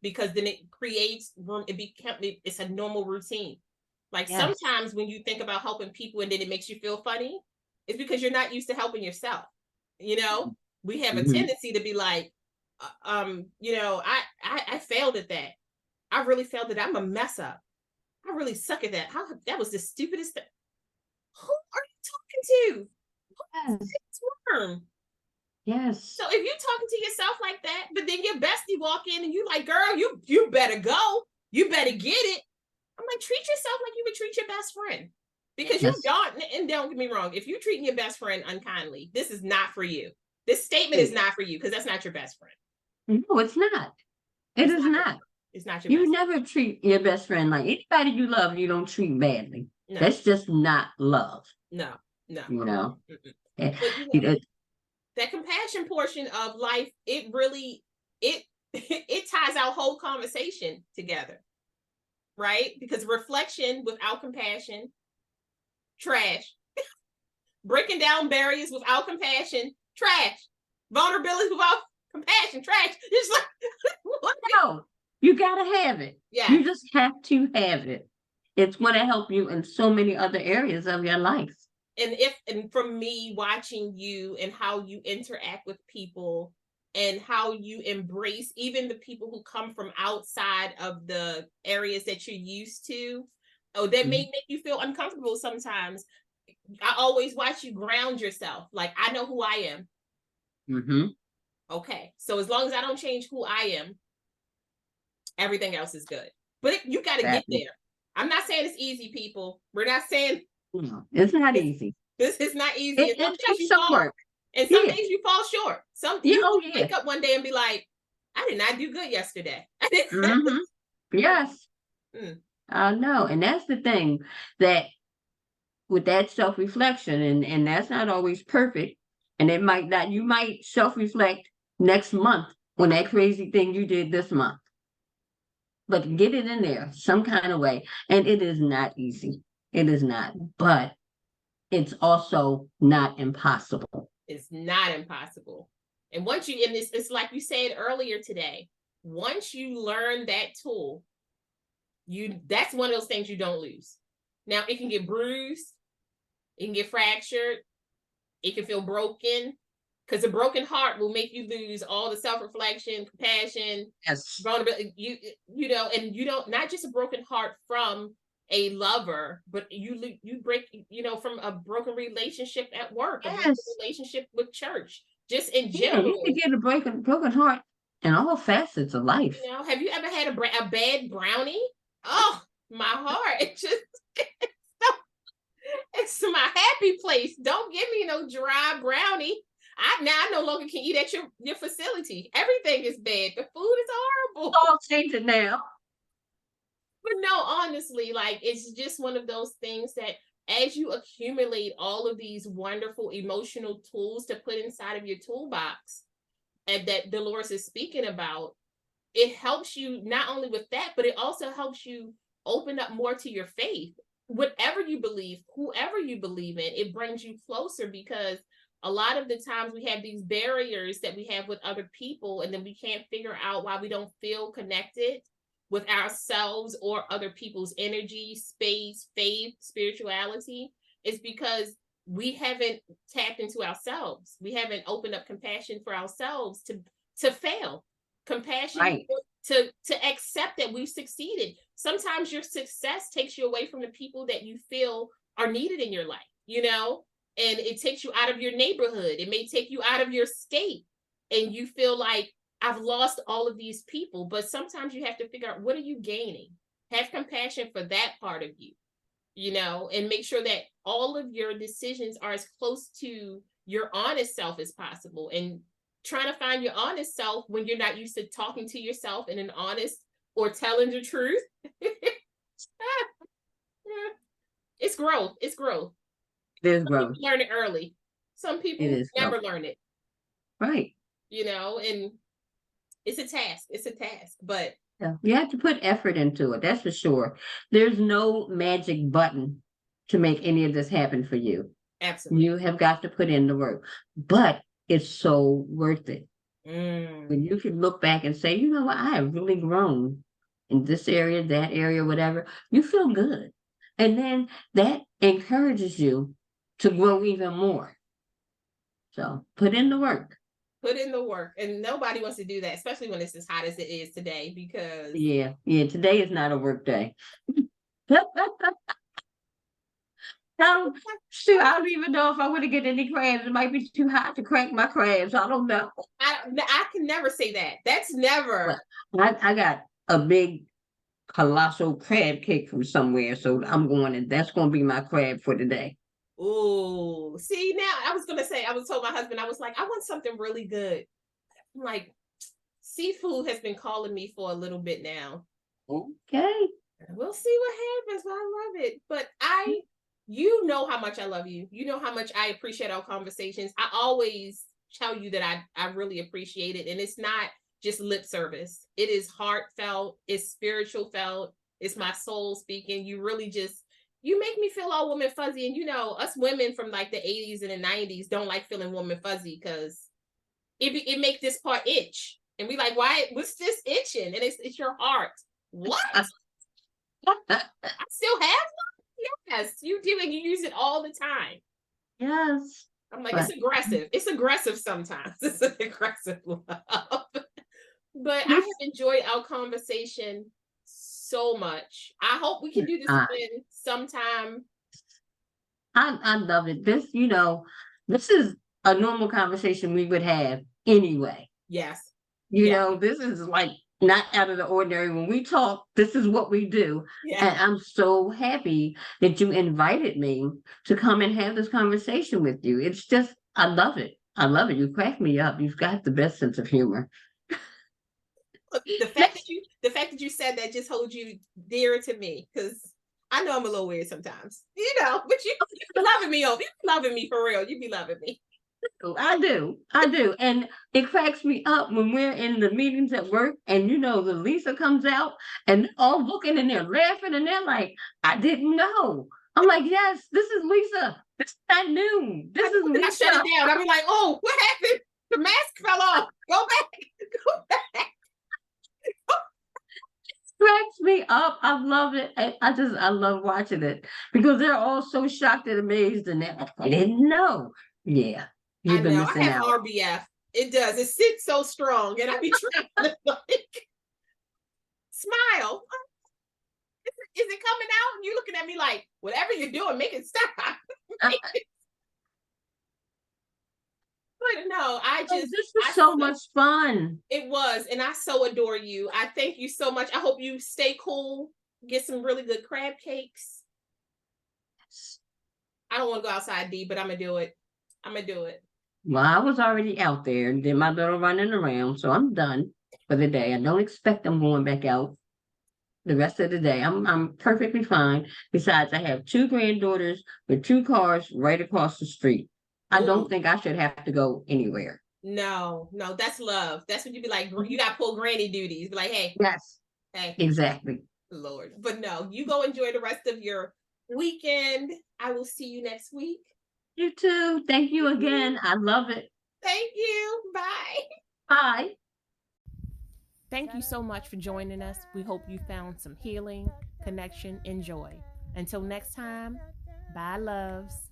because then it creates room. It's a normal routine. Like Yes. sometimes when you think about helping people and then it makes you feel funny, it's because you're not used to helping yourself. You know, we have a Hmm. tendency to be like, I failed at that. I really failed at that. I'm a mess up. I really suck at that. How that was the stupidest thing. Who are you talking to? Yes. It's worm. Yes. So if you're talking to yourself like that, but then your bestie walk in and you like, girl, you better go. You better get it. I'm like, treat yourself like you would treat your best friend. Because you Yes. don't, and don't get me wrong, if you're treating your best friend unkindly, this is not for you. This statement is Mm. not for you because that's not your best friend. No, it's not. It It's is not your, not. it's not your You best never treat your best friend like anybody you love, you don't treat badly. friend. That's just not love, No, no, you no. know. Mm-mm. Eh, But you know, that compassion portion of life, it really it it ties our whole conversation together, right? Because reflection without compassion, trash. Breaking down barriers without compassion, trash. Vulnerability without compassion, trash. It's like no, you gotta have it. yes. You just have to have it. It's going to help you in so many other areas of your life. And from me watching you and how you interact with people and how you embrace even the people who come from outside of the areas that you're used to, oh, that may make you feel uncomfortable sometimes. I always watch you ground yourself. Like, I know who I am. Mm-hmm. Okay. So as long as I don't change who I am, everything else is good. But you got to get Exactly. there. I'm not saying it's easy, people. We're not saying No, it's not this, easy. this is not easy. And some It days takes you some fall, work. and some Yeah. days you fall short. Some Yeah. you Oh, yeah. wake up one day and be like, I did not do good yesterday. I did. Mm-hmm. Yes. Mm, I know. And that's the thing that with that self-reflection, and that's not always perfect. And it might not, you might self-reflect next month on that crazy thing you did this month. But get it in there some kind of way. And it is not easy. It is not. But it's also not impossible. it's not impossible. And once you in this, it's like you said earlier today. Once you learn that tool, that's one of those things you don't lose. Now it can get bruised, it can get fractured, it can feel broken, because a broken heart will make you lose all the self-reflection, compassion, Yes. vulnerability. And you don't, not just a broken heart from a lover, but you break, from a broken relationship at work, a broken Yes. relationship with church, just in Yeah, you can general. get a broken heart in all facets of life. Have you ever had a bad brownie? Oh, my heart! It just it's my happy place. Don't give me no dry brownie. I no longer can eat at your facility. Everything is bad. The food is horrible. It's all changing now. But no, honestly, like it's just one of those things that as you accumulate all of these wonderful emotional tools to put inside of your toolbox, and that Dolores is speaking about, it helps you not only with that, but it also helps you open up more to your faith. Whatever you believe, whoever you believe in, it brings you closer, because a lot of the times we have these barriers that we have with other people, and then we can't figure out why we don't feel connected with ourselves or other people's energy, space, faith, spirituality. It's because we haven't tapped into ourselves. We haven't opened up compassion for ourselves to fail, compassion Right. to accept that we've succeeded. Sometimes your success takes you away from the people that you feel are needed in your life, and it takes you out of your neighborhood. It may take you out of your state, and you feel like, I've lost all of these people. But sometimes you have to figure out, what are you gaining? Have compassion for that part of you, and make sure that all of your decisions are as close to your honest self as possible. And trying to find your honest self when you're not used to talking to yourself in an honest, or telling the truth. It's growth. It's growth. There's Some growth. people learn it early. Some It people is growth. never learn it, Right. and it's a task. It's a task, but Yeah. You have to put effort into it. That's for sure. There's no magic button to make any of this happen for you. absolutely. You have got to put in the work, but it's so worth it. Mm, When you can look back and say, you know what, I have really grown in this area, that area, whatever, you feel good. And then that encourages you to grow even more. So put in the work. put in the work, and nobody wants to do that, especially when it's as hot as it is today, because Yeah, yeah. Today is not a work day. Um, shoot, I don't even know if I want to get any crabs. It might be too hot to crack my crabs. I don't know. I can never say that. That's But never. I got a big colossal crab cake from somewhere, so I'm going and that's going to be my crab for today. Ooh, see now I was gonna say I was told my husband I was like I want something really good. I'm like seafood has been calling me for a little bit now. Okay. We'll see what happens. I love it, but you know how much I love you. You know how much I appreciate our conversations. I always tell you that I really appreciate it, and it's not just lip service. It is heartfelt. It's spiritual felt. It's my soul speaking. You really just you make me feel all woman fuzzy, and us women from like the 80s and the 90s don't like feeling woman fuzzy because it make this part itch, and we like why what's this itching, and it's your heart. What? I still have one? Yes, you do, and you use it all the time. Yes. I'm like, it's But aggressive. It's aggressive sometimes. It's an aggressive love. But I have this, enjoyed our conversation so much. I hope we can do this I, again sometime. I love it. This is a normal conversation we would have anyway. Yes. Yes. This is like not out of the ordinary. When we talk, this is what we do. Yeah. And I'm so happy that you invited me to come and have this conversation with you. It's just, I love it. I love it. You crack me up. You've got the best sense of humor. Let's, The fact that you said that just holds you dear to me because I know I'm a little weird sometimes, but you be loving me over. You be loving me for real. You be loving me. I do. I do. And it cracks me up when we're in the meetings at work and the Lisa comes out and they're all looking and they're laughing and they're like, I didn't know. I'm like, yes, this is Lisa. This is not new. This is I shut Lisa. it down. I be like, oh, what happened? The mask fell off. Go back. Go back. Cracks me up. I love it. I love watching it because they're all so shocked and amazed and they're like, I didn't know. Yeah, I you've been know. I missing have out. RBF. It does. It sits so strong, and I be trying to like smile. Is it coming out? And you looking at me like, whatever you're doing, make it stop. But no, Oh, this was so much fun. it was, and I so adore you. I thank you so much. I hope you stay cool. Get some really good crab cakes. I don't want to go outside, D, but I'm gonna do it. I'm gonna do it. Well, I was already out there and did my little running around, so I'm done for the day. I don't expect I'm going back out the rest of the day. I'm perfectly fine. Besides, I have two granddaughters with two cars right across the street. I don't Ooh, think I should have to go anywhere. no, no, that's love. That's what you be like. You Mhm. got to pull granny duties. Be like, hey, Yes, hey, exactly. Lord. But no, you go enjoy the rest of your weekend. I will see you next week. You too. Thank you again. I love it. Thank you. Bye. Bye. Thank you so much for joining us. We hope you found some healing, connection, and joy. Until next time, bye, loves.